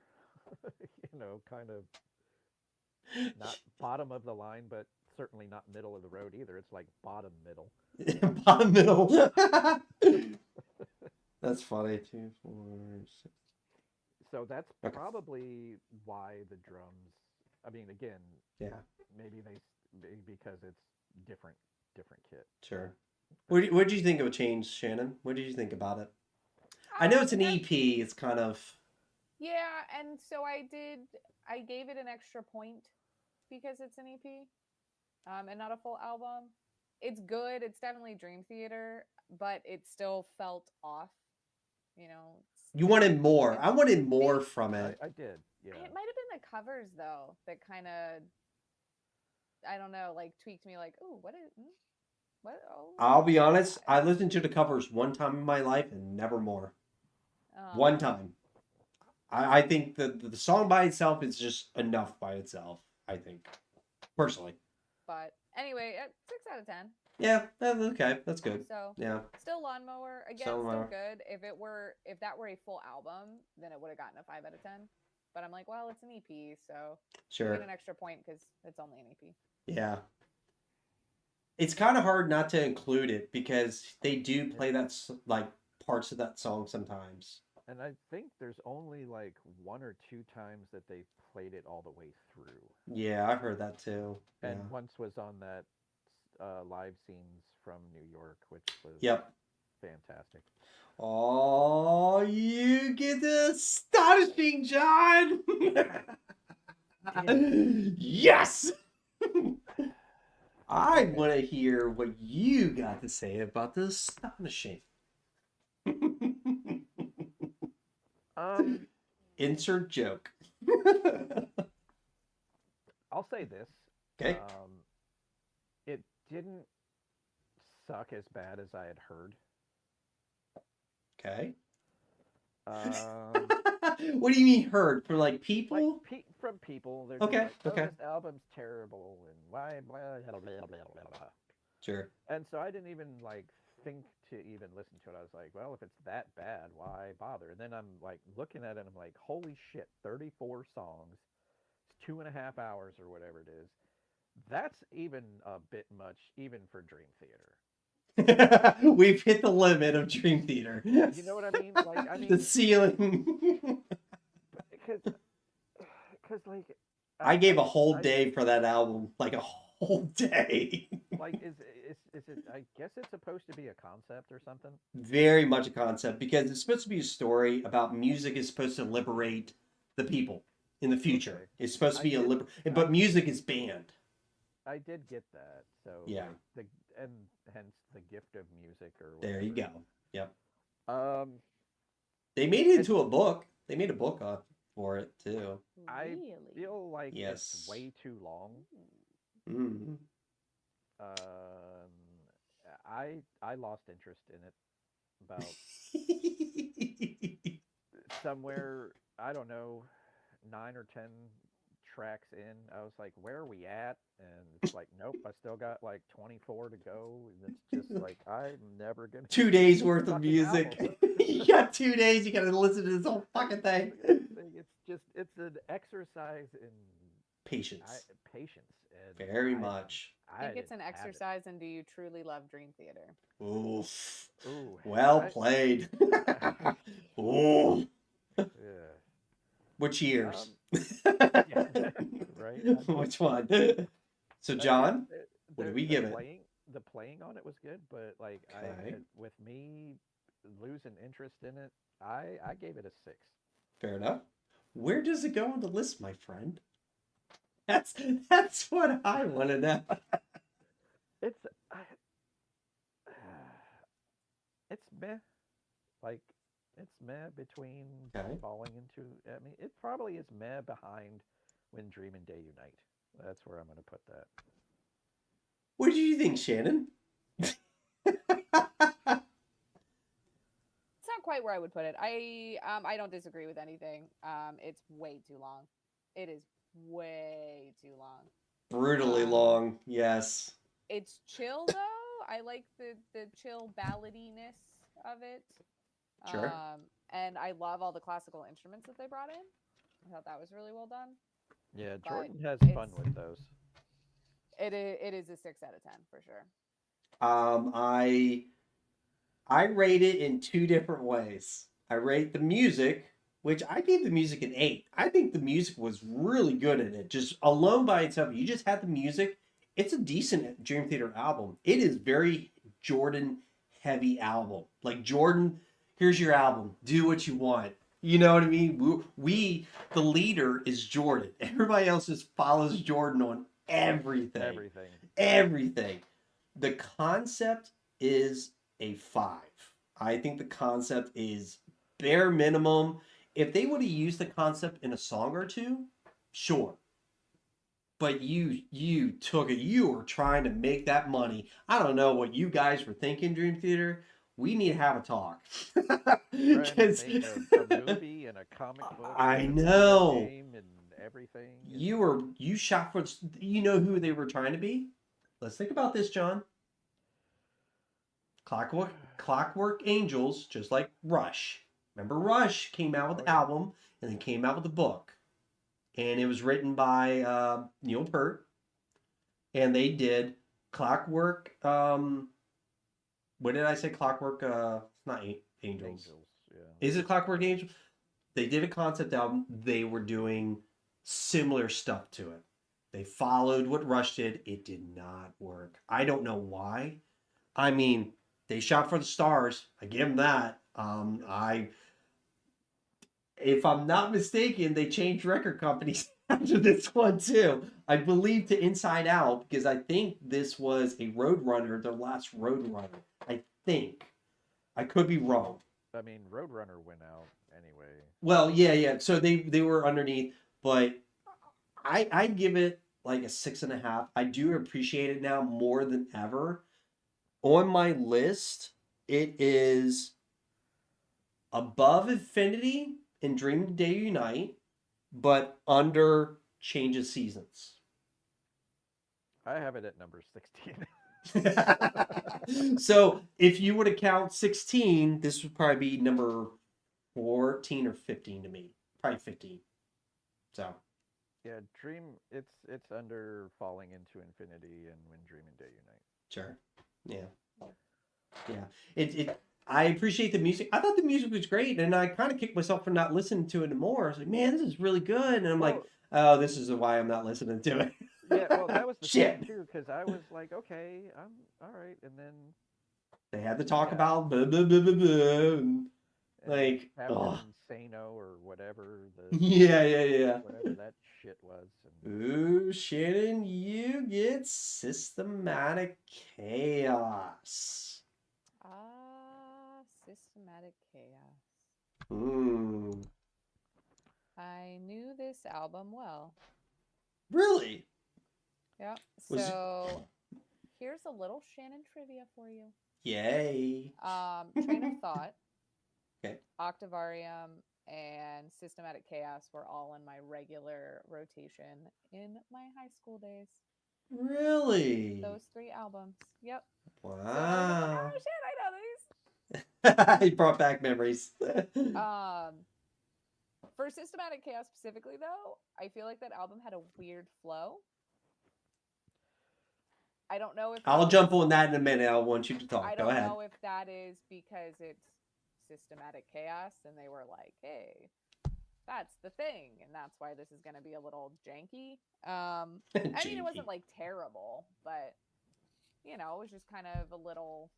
Speaker 2: Kind of not bottom of the line, but certainly not middle of the road either. It's like bottom middle.
Speaker 1: Bottom middle. That's funny. 2, 4, 6.
Speaker 2: So that's
Speaker 1: Okay.
Speaker 2: probably why the drums. I mean, again,
Speaker 1: Yeah,
Speaker 2: maybe because it's different kit.
Speaker 1: sure. What did you think of a change, Shannon? What did you think about it? I know it's an
Speaker 3: that-
Speaker 1: EP. It's kind of
Speaker 3: Yeah, and so I gave it an extra point because it's an EP, and not a full album. It's good. It's definitely Dream Theater, but it still felt off.
Speaker 1: you wanted more.
Speaker 3: it-
Speaker 1: I wanted more
Speaker 3: maybe-
Speaker 1: from it.
Speaker 2: I did. Yeah.
Speaker 3: It might have been the covers though that kind of, I don't know, like tweaked me. Like, oh, what is what? Oh,
Speaker 1: I'll be honest. I listened to the covers one time in my life and never more. One time. I think the song by itself is just enough by itself. I think, personally.
Speaker 3: But anyway, 6 out of 10.
Speaker 1: Yeah, okay, that's good.
Speaker 3: So
Speaker 1: Yeah,
Speaker 3: still Lawnmower again,
Speaker 1: Still
Speaker 3: still
Speaker 1: Lawnmower.
Speaker 3: good. If that were a full album, then it would have gotten a 5 out of 10. But I'm like, well, it's an EP, so I
Speaker 1: sure.
Speaker 3: get an extra point because it's only an EP.
Speaker 1: Yeah. It's kind of hard not to include it because they do play like parts of that song sometimes.
Speaker 2: And I think there's only like 1 or 2 times that they played it all the way through.
Speaker 1: Yeah, I've heard that too.
Speaker 2: And
Speaker 1: Yeah.
Speaker 2: once was on that live scenes from New York, which was
Speaker 1: Yep.
Speaker 2: fantastic.
Speaker 1: Oh, you get the astonishing, John! Yes! I want to hear what you got to say about the astonishing.
Speaker 2: Um,
Speaker 1: Insert joke.
Speaker 2: I'll say this.
Speaker 1: Okay.
Speaker 2: It didn't suck as bad as I had heard.
Speaker 1: Okay.
Speaker 2: Um,
Speaker 1: What do you mean heard from like
Speaker 2: like
Speaker 1: people?
Speaker 2: from people, they're just
Speaker 1: Okay.
Speaker 2: like, "Oh,
Speaker 1: Okay.
Speaker 2: this album's terrible," and why, blah, blah, blah, blah, blah, blah.
Speaker 1: Sure.
Speaker 2: And so I didn't even like think to even listen to it. I was like, well, if it's that bad, why bother? And then I'm like looking at it, and I'm like, holy shit, 34 songs, it's 2.5 hours or whatever it is. That's even a bit much, even for Dream Theater.
Speaker 1: We've hit the limit of Dream Theater.
Speaker 2: You know what I mean? Like, I
Speaker 1: The
Speaker 2: mean,
Speaker 1: ceiling.
Speaker 2: because like,
Speaker 1: I gave a whole
Speaker 2: I-
Speaker 1: day for that album, like a whole day.
Speaker 2: like, is it? I guess it's supposed to be a concept or something.
Speaker 1: Very much a concept because it's supposed to be a story about music is supposed to liberate the people in the future.
Speaker 2: Okay.
Speaker 1: It's supposed to
Speaker 2: I
Speaker 1: be a
Speaker 2: did-
Speaker 1: but music is banned.
Speaker 2: I did get that. So
Speaker 1: Yeah.
Speaker 2: like, and hence the gift of music or
Speaker 1: There you
Speaker 2: whatever.
Speaker 1: go. Yep.
Speaker 2: They
Speaker 1: made it into a book. They made a book for it too.
Speaker 2: I
Speaker 3: Really?
Speaker 2: feel like
Speaker 1: Yes.
Speaker 2: it's way too long.
Speaker 1: Mm.
Speaker 2: Um, I lost interest in it about somewhere, I don't know, 9 or 10 tracks in. I was like, where are we at? And it's like, nope, I still got like 24 to go. And it's just like, I'm never gonna
Speaker 1: 2 days
Speaker 2: this
Speaker 1: worth of
Speaker 2: fucking
Speaker 1: music.
Speaker 2: album.
Speaker 1: You got 2 days. You got to listen to this whole fucking thing.
Speaker 2: It's an exercise in
Speaker 1: Patience.
Speaker 2: patience. And
Speaker 1: Very much.
Speaker 3: I think it's an
Speaker 2: didn't have it.
Speaker 3: exercise in do you truly love Dream Theater?
Speaker 1: Oof.
Speaker 2: Ooh,
Speaker 1: Well
Speaker 2: I-
Speaker 1: played. Ooh.
Speaker 2: yeah.
Speaker 1: Which years?
Speaker 2: yeah, right?
Speaker 1: Which one? So, John, what did we give it?
Speaker 2: The playing on it was good, but like
Speaker 1: Okay.
Speaker 2: with me losing interest in it, I gave it a 6.
Speaker 1: Fair enough. Where does it go on the list, my friend? That's what I want to know.
Speaker 2: It's it's meh, like it's meh between
Speaker 1: Okay.
Speaker 2: falling into. I mean, it probably is meh behind When Dream and Day Unite. That's where I'm going to put that.
Speaker 1: What did you think, Shannon?
Speaker 3: It's not quite where I would put it. I don't disagree with anything. It's way too long. It is way too long.
Speaker 1: Brutally long, yes.
Speaker 3: It's chill though. I like the chill balladiness of it.
Speaker 1: Sure.
Speaker 3: And I love all the classical instruments that they brought in. I thought that was really well done.
Speaker 2: Yeah,
Speaker 3: But
Speaker 2: Jordan has fun
Speaker 3: it's-
Speaker 2: with those.
Speaker 3: It is a 6 out of 10 for sure.
Speaker 1: I rate it in 2 different ways. I rate the music, which I gave the music an 8. I think the music was really good in it. Just alone by itself, you just had the music. It's a decent Dream Theater album. It is very Jordan heavy album. Like, Jordan, here's your album. Do what you want. You know what I mean? We the leader is Jordan. Everybody else just follows Jordan on everything. Everything. The concept is a 5. I think the concept is bare minimum. If they would have used the concept in a song or two, sure. But you took it. You were trying to make that money. I don't know what you guys were thinking, Dream Theater. We need to have a talk.
Speaker 2: Trying to
Speaker 1: 'Cause-
Speaker 2: make a movie and a comic book.
Speaker 1: I
Speaker 2: and a video
Speaker 1: know.
Speaker 2: game and everything. and-
Speaker 1: You shot for. You know who they were trying to be? Let's think about this, John. Clockwork Angels, just like Rush. Remember, Rush came out with
Speaker 2: Oh,
Speaker 1: the
Speaker 2: yeah.
Speaker 1: album and then came out with the book, and it was written by Neil Peart, and they did Clockwork. What did I say? Clockwork. It's not Angels.
Speaker 2: Yeah.
Speaker 1: Is it Clockwork Angel? They did a concept album. They were doing similar stuff to it. They followed what Rush did. It did not work. I don't know why. I mean, they shot for the stars. I give them that. If I'm not mistaken, they changed record companies after this one too. I believe to Inside Out because I think this was a Roadrunner, their last Roadrunner. I think. I could be wrong.
Speaker 2: I mean, Roadrunner went out anyway.
Speaker 1: Well, yeah. So they were underneath, but I give it like a 6.5. I do appreciate it now more than ever. On my list, it is above Infinity and Dream Today Unite, but under Change of Seasons.
Speaker 2: I have it at number 16.
Speaker 1: So if you were to count 16, this would probably be number 14 or 15 to me. Probably 15. So
Speaker 2: Yeah, Dream. It's under Falling into Infinity and When Dream and Day Unite.
Speaker 1: sure. Yeah. Yeah. It I appreciate the music. I thought the music was great, and I kind of kicked myself for not listening to it more. I was like, man, this is really good. And I'm like,
Speaker 2: Well,
Speaker 1: oh, this is why I'm not listening to it.
Speaker 2: yeah, well, that was the
Speaker 1: Shit.
Speaker 2: thing too, because I was like, okay, I'm all right, and then
Speaker 1: They had to talk
Speaker 2: Yeah.
Speaker 1: about blah, blah, blah, blah, blah.
Speaker 2: and
Speaker 1: Like,
Speaker 2: Captain
Speaker 1: ugh.
Speaker 2: Insano or whatever the
Speaker 1: Yeah.
Speaker 2: whatever that shit was. And
Speaker 1: Ooh, Shannon, you get Systematic Chaos.
Speaker 3: Systematic Chaos.
Speaker 1: Hmm.
Speaker 3: I knew this album well.
Speaker 1: Really?
Speaker 3: Yeah.
Speaker 1: Was it-
Speaker 3: So here's a little Shannon trivia for you.
Speaker 1: Yay.
Speaker 3: Train of Thought,
Speaker 1: Okay.
Speaker 3: Octavarium, and Systematic Chaos were all in my regular rotation in my high school days.
Speaker 1: Really?
Speaker 3: Those 3 albums. Yep. So I was like,
Speaker 1: Wow.
Speaker 3: oh shit, I know these.
Speaker 1: He brought back memories.
Speaker 3: For Systematic Chaos specifically, though, I feel like that album had a weird flow. I don't know if
Speaker 1: I'll
Speaker 3: that
Speaker 1: jump
Speaker 3: was-
Speaker 1: on that in a minute. I want you to
Speaker 3: I
Speaker 1: talk. Go
Speaker 3: don't
Speaker 1: ahead.
Speaker 3: know if that is because it's Systematic Chaos and they were like, hey, that's the thing, and that's why this is going to be a little janky. I mean, it wasn't like terrible, but you know, it was just kind of a little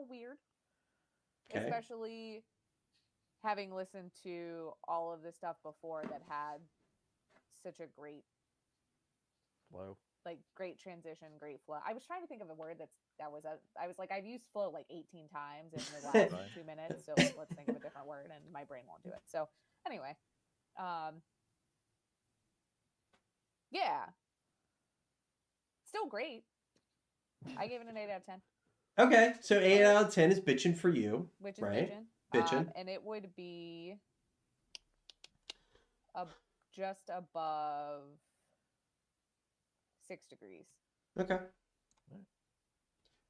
Speaker 3: weird.
Speaker 1: Okay.
Speaker 3: Especially having listened to all of the stuff before that had such a great
Speaker 2: flow.
Speaker 3: great transition, great flow. I was trying to think of a word that was I was like, I've used flow like 18 times in the last
Speaker 2: Right.
Speaker 3: 2 minutes, so let's think of a different word, and my brain won't do it. So anyway, yeah, still great. I gave it an 8 out of 10,
Speaker 1: Okay, so 8 out of 10 is bitching for you.
Speaker 3: which is
Speaker 1: Right.
Speaker 3: bitchin'.
Speaker 1: Bitchin'.
Speaker 3: And it would be just above 6 degrees.
Speaker 1: Okay.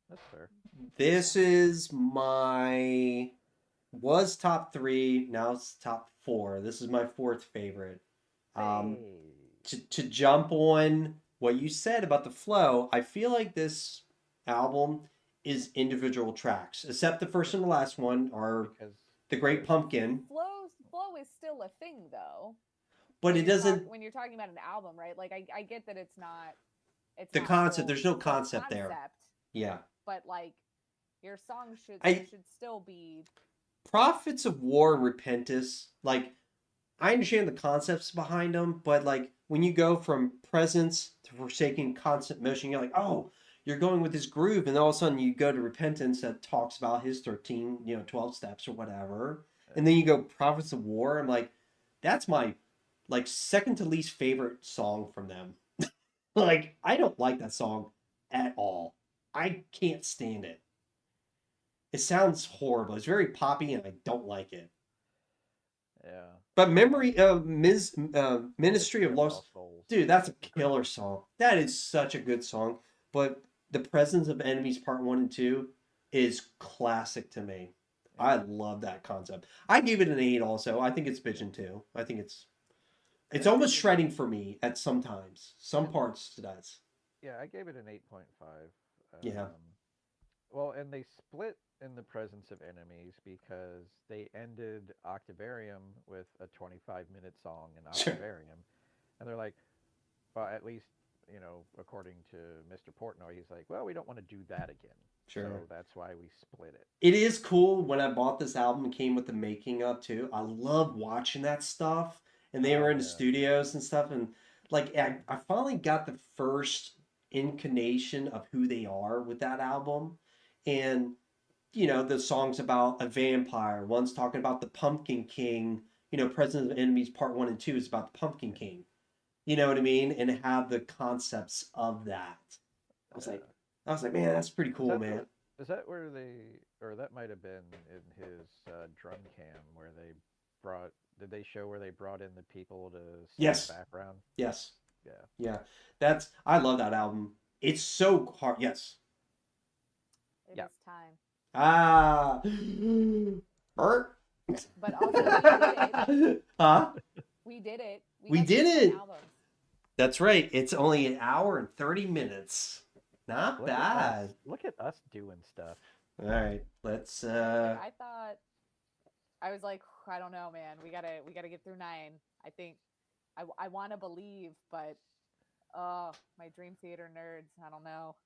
Speaker 2: That's fair.
Speaker 1: This is was top 3, now it's top 4. This is my 4th favorite.
Speaker 2: Hey.
Speaker 1: To jump on what you said about the flow, I feel like this album is individual tracks, except the first and the last one are
Speaker 2: Because
Speaker 1: The Great Pumpkin,
Speaker 3: Flow is still a thing, though.
Speaker 1: but it doesn't.
Speaker 3: When you're talking about an album, right? Like I get that it's not. It's
Speaker 1: The
Speaker 3: not
Speaker 1: concept,
Speaker 3: full-
Speaker 1: there's no
Speaker 3: full
Speaker 1: concept there. Yeah.
Speaker 3: But like, your song should still be.
Speaker 1: Prophets of War and Repentance, like, I understand the concepts behind them, but like when you go from presence to forsaking constant motion, you're like, oh, you're going with this groove, and all of a sudden you go to Repentance that talks about his 13, 12 steps or whatever, and then you go Prophets of War. I'm like, that's my like second to least favorite song from them. Like, I don't like that song at all. I can't stand it. It sounds horrible. It's very poppy, and I don't like it.
Speaker 2: yeah.
Speaker 1: But Ministry of Lost
Speaker 2: Souls.
Speaker 1: Dude, that's a killer song. That is such a good song. But The Presence of Enemies Part 1 and 2 is classic to me. I love that concept. I gave it an 8 also. I think it's bitchin' too. I think it's almost shredding for me at some times. Some parts it does.
Speaker 2: Yeah, I gave it an 8.5.
Speaker 1: Yeah.
Speaker 2: Well, and they split in The Presence of Enemies because they ended Octavarium with a 25-minute song in
Speaker 1: Sure.
Speaker 2: Octavarium. And they're like, well, at least, according to Mr. Portnoy, he's like, well, we don't want to do that again.
Speaker 1: Sure.
Speaker 2: So that's why we split it.
Speaker 1: It is cool when I bought this album, it came with the making of too. I love watching that stuff. And they were in the
Speaker 2: Yeah.
Speaker 1: studios and stuff. And like, I finally got the first incarnation of who they are with that album. And, the songs about a vampire. One's talking about the Pumpkin King. Presence of Enemies Part 1 and 2 is about the Pumpkin King. You know what I mean? And have the concepts of that. I was like, man, that's pretty
Speaker 2: Is
Speaker 1: cool,
Speaker 2: that
Speaker 1: man.
Speaker 2: is that where or that might have been in his drum cam where they brought, did they show where they brought in the people to sing
Speaker 1: Yes.
Speaker 2: the background?
Speaker 1: Yes.
Speaker 2: Yeah.
Speaker 1: Yeah. I love that album. It's so hard. Yes.
Speaker 3: It
Speaker 2: Yeah.
Speaker 3: is time.
Speaker 1: Ah. Hurt.
Speaker 3: But also, we did it.
Speaker 1: Huh?
Speaker 3: We did it.
Speaker 1: We
Speaker 3: got
Speaker 1: did
Speaker 3: through 10
Speaker 1: it.
Speaker 3: albums.
Speaker 1: That's right. It's only an hour and 30 minutes. Not
Speaker 2: Look at
Speaker 1: bad.
Speaker 2: us. Look at us doing stuff.
Speaker 1: All right. Let's
Speaker 3: Like, I thought, I was like, I don't know, man. We gotta get through 9. I think I want to believe, but my Dream Theater nerds. I don't know.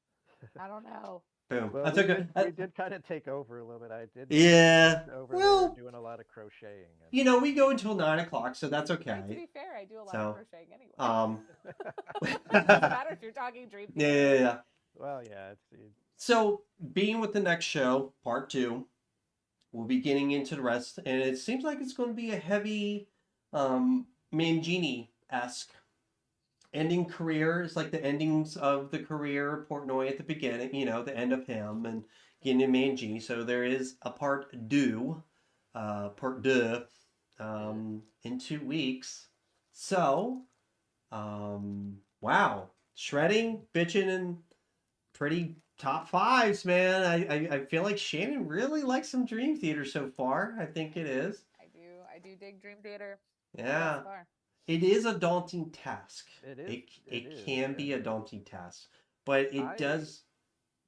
Speaker 1: boom.
Speaker 2: Well,
Speaker 1: I took
Speaker 2: we did kind of take over a little bit. I did.
Speaker 1: Yeah.
Speaker 2: Over
Speaker 1: Well,
Speaker 2: there doing a lot of crocheting. And...
Speaker 1: you know, we go until 9 o'clock, so that's
Speaker 3: Right, to
Speaker 1: okay.
Speaker 3: be fair, I do a lot
Speaker 1: So,
Speaker 3: of crocheting anyway. It doesn't
Speaker 1: yeah,
Speaker 3: matter if you're talking Dream
Speaker 1: yeah,
Speaker 3: Theater.
Speaker 1: yeah.
Speaker 2: Well, yeah.
Speaker 1: So, being with the next show, part 2, we'll be getting into the rest, and it seems like it's going to be a heavy Mangini-esque ending career. It's like the endings of the career of Portnoy at the beginning, you know, the end of him and getting to Mangini. So there is a part deux, in 2 weeks. So, wow, shredding, bitching, and pretty top 5s, man. I feel like Shannon really likes some Dream Theater so far. I think it is.
Speaker 3: I do dig Dream Theater.
Speaker 1: Yeah.
Speaker 3: Thus far.
Speaker 1: It is a daunting task.
Speaker 2: It is.
Speaker 1: It can be a daunting task, but it does.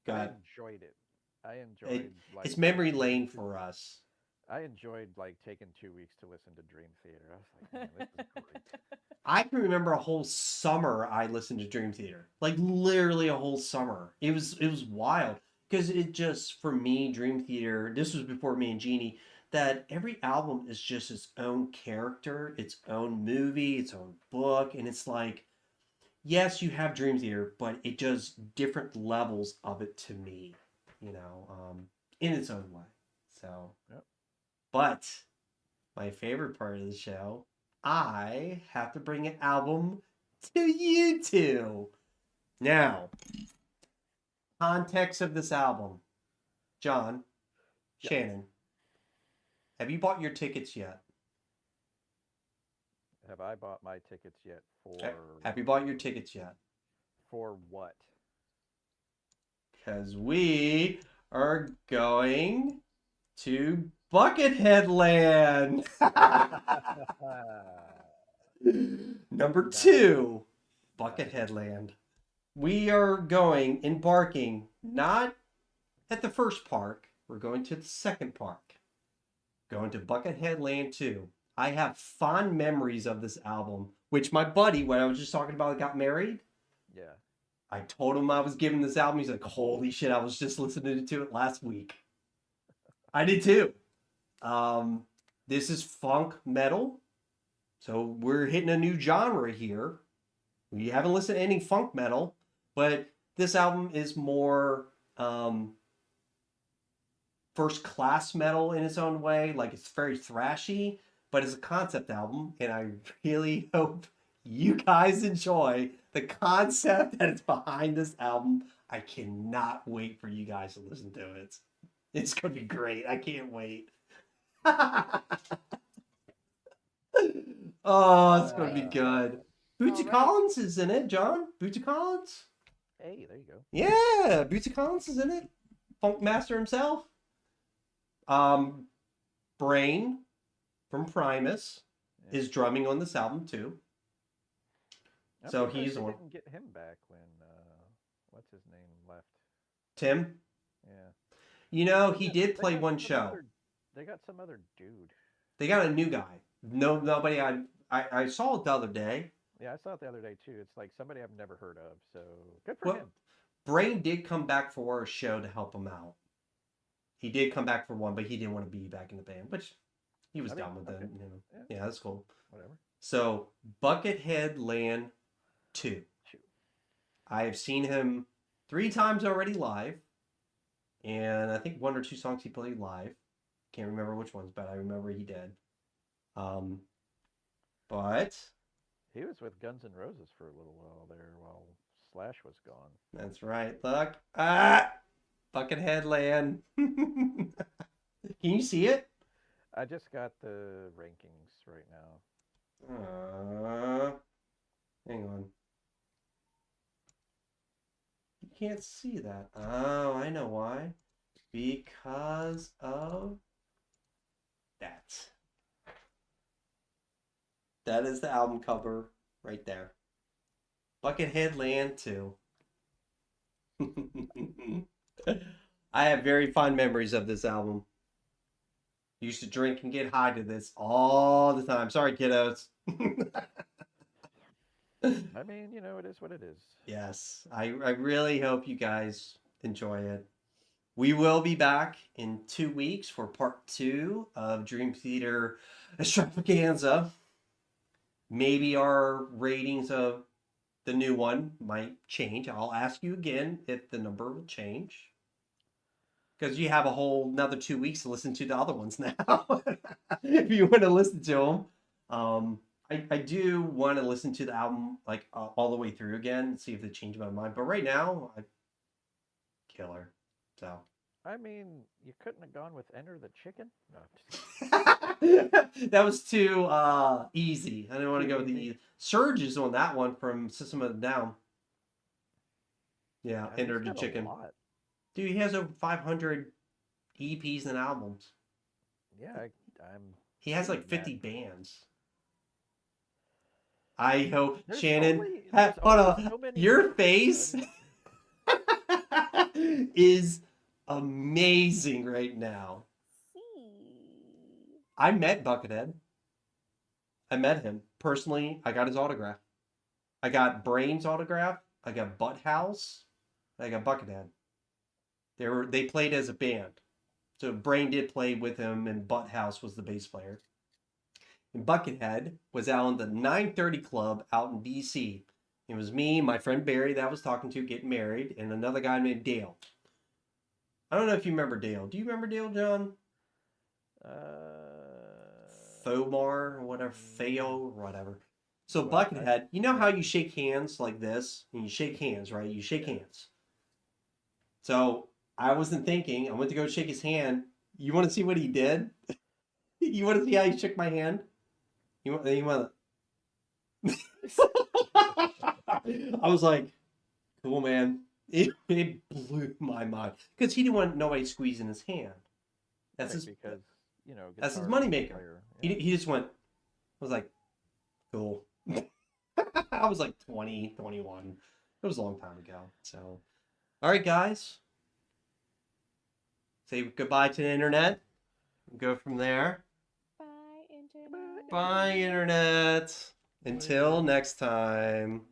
Speaker 1: Go
Speaker 2: I
Speaker 1: ahead.
Speaker 2: enjoyed it. I enjoyed.
Speaker 1: It's memory lane for us.
Speaker 2: I enjoyed like taking 2 weeks to listen to Dream Theater. I was like, man, this is great.
Speaker 1: I can remember a whole summer I listened to Dream Theater, like literally a whole summer. It was wild because it just, for me, Dream Theater. This was before Mangini. That every album is just its own character, its own movie, its own book, and it's like, yes, you have Dream Theater, but it does different levels of it to me, you know, in its own way. So,
Speaker 2: Yep.
Speaker 1: But my favorite part of the show, I have to bring an album to you two. Now, context of this album, John,
Speaker 2: Yep.
Speaker 1: Shannon, have you bought your tickets yet?
Speaker 2: Have I bought my tickets yet for?
Speaker 1: Have you bought your tickets yet?
Speaker 2: For what?
Speaker 1: Because we are going to Buckethead Land. Number 2, Buckethead Land. We are embarking not at the first park. We're going to the second park. Going to Buckethead Land 2. I have fond memories of this album, which my buddy, when I was just talking about, got married.
Speaker 2: Yeah.
Speaker 1: I told him I was giving this album. He's like, holy shit, I was just listening to it last week. I did too. This is funk metal. So we're hitting a new genre here. We haven't listened to any funk metal, but this album is more first class metal in its own way. Like, it's very thrashy, but it's a concept album, and I really hope you guys enjoy the concept that is behind this album. I cannot wait for you guys to listen to it. It's going to be great. I can't wait. Oh, it's going to be good. Bootsy
Speaker 3: Alright.
Speaker 1: Collins is in it, John. Bootsy Collins.
Speaker 2: Hey, there you go.
Speaker 1: Yeah, Bootsy Collins is in it. Funk master himself. Brain from Primus
Speaker 2: Yeah.
Speaker 1: is drumming on this album too.
Speaker 2: I'm
Speaker 1: So
Speaker 2: surprised
Speaker 1: he's
Speaker 2: they
Speaker 1: the one.
Speaker 2: didn't get him back when what's his name left.
Speaker 1: Tim,
Speaker 2: Yeah.
Speaker 1: you know, he
Speaker 2: They
Speaker 1: did
Speaker 2: got
Speaker 1: play
Speaker 2: some
Speaker 1: one show.
Speaker 2: They got some other dude.
Speaker 1: They got a new guy. Nobody I saw it the other day.
Speaker 2: Yeah, I saw it the other day too. It's like somebody I've never heard of. So good for
Speaker 1: Well,
Speaker 2: him.
Speaker 1: Brain did come back for a show to help him out. He did come back for one, but he didn't want to be back in the band, which he was done with
Speaker 2: okay.
Speaker 1: it. You know.
Speaker 2: Yeah.
Speaker 1: Yeah, that's cool.
Speaker 2: Whatever.
Speaker 1: So, Buckethead Land 2.
Speaker 2: Shoot.
Speaker 1: I have seen him 3 times already live, and I think 1 or 2 songs he played live. Can't remember which ones, but I remember he did. But
Speaker 2: He was with Guns N' Roses for a little while there while Slash was gone.
Speaker 1: That's right. Look. Buckethead Land. Can you see it?
Speaker 2: I just got the rankings right now.
Speaker 1: Hang on. You can't see that. Oh, I know why. Because of that. That is the album cover right there. Buckethead Land 2. I have very fond memories of this album. Used to drink and get high to this all the time. Sorry, kiddos.
Speaker 2: I mean, you know, it is what it is.
Speaker 1: Yes, I really hope you guys enjoy it. We will be back in 2 weeks for part 2 of Dream Theater Extravaganza. Maybe our ratings of the new one might change. I'll ask you again if the number will change. Because you have a whole another 2 weeks to listen to the other ones now. If you want to listen to them. I do want to listen to the album like all the way through again and see if they change my mind. But right now, killer. So.
Speaker 2: I mean, you couldn't have gone with Enter the Chicken? No.
Speaker 1: That was too easy. I didn't want to go with the Surge is on that one from System of a Down. Yeah,
Speaker 2: I mean,
Speaker 1: Enter
Speaker 2: he's
Speaker 1: the
Speaker 2: got a
Speaker 1: Chicken.
Speaker 2: lot.
Speaker 1: Dude, he has over 500 EPs and albums.
Speaker 2: Yeah, I'm.
Speaker 1: He has like
Speaker 2: seeing
Speaker 1: 50
Speaker 2: that.
Speaker 1: bands. I hope
Speaker 2: There's
Speaker 1: Shannon,
Speaker 2: there's
Speaker 1: hold
Speaker 2: only
Speaker 1: on.
Speaker 2: so many
Speaker 1: Your
Speaker 2: bands.
Speaker 1: face is amazing right now. I met Buckethead. I met him personally. I got his autograph. I got Brain's autograph. I got Butthouse. I got Buckethead. They played as a band. So Brain did play with him, and Butthouse was the bass player. And Buckethead was out in the 930 Club out in DC. It was me, my friend Barry that I was talking to getting married, and another guy named Dale. I don't know if you remember Dale. Do you remember Dale, John? Fomar or whatever, Feo or whatever. So
Speaker 2: Well,
Speaker 1: Buckethead, you know how you shake hands like this? And you shake hands, right? You shake hands. So I wasn't thinking. I went to go shake his hand. You want to see what he did? You want to see how he shook my hand? You want I was like, cool, man. It blew my mind. Because he didn't want nobody squeezing his hand. That's his,
Speaker 2: because, you know,
Speaker 1: that's his
Speaker 2: guitar
Speaker 1: moneymaker.
Speaker 2: player,
Speaker 1: He,
Speaker 2: yeah.
Speaker 1: he just went, I was like, cool. I was like 20, 21. It was a long time ago. So, all right, guys. Say goodbye to the internet. Go from there.
Speaker 3: Bye, internet.
Speaker 1: Bye, internet. Until next time.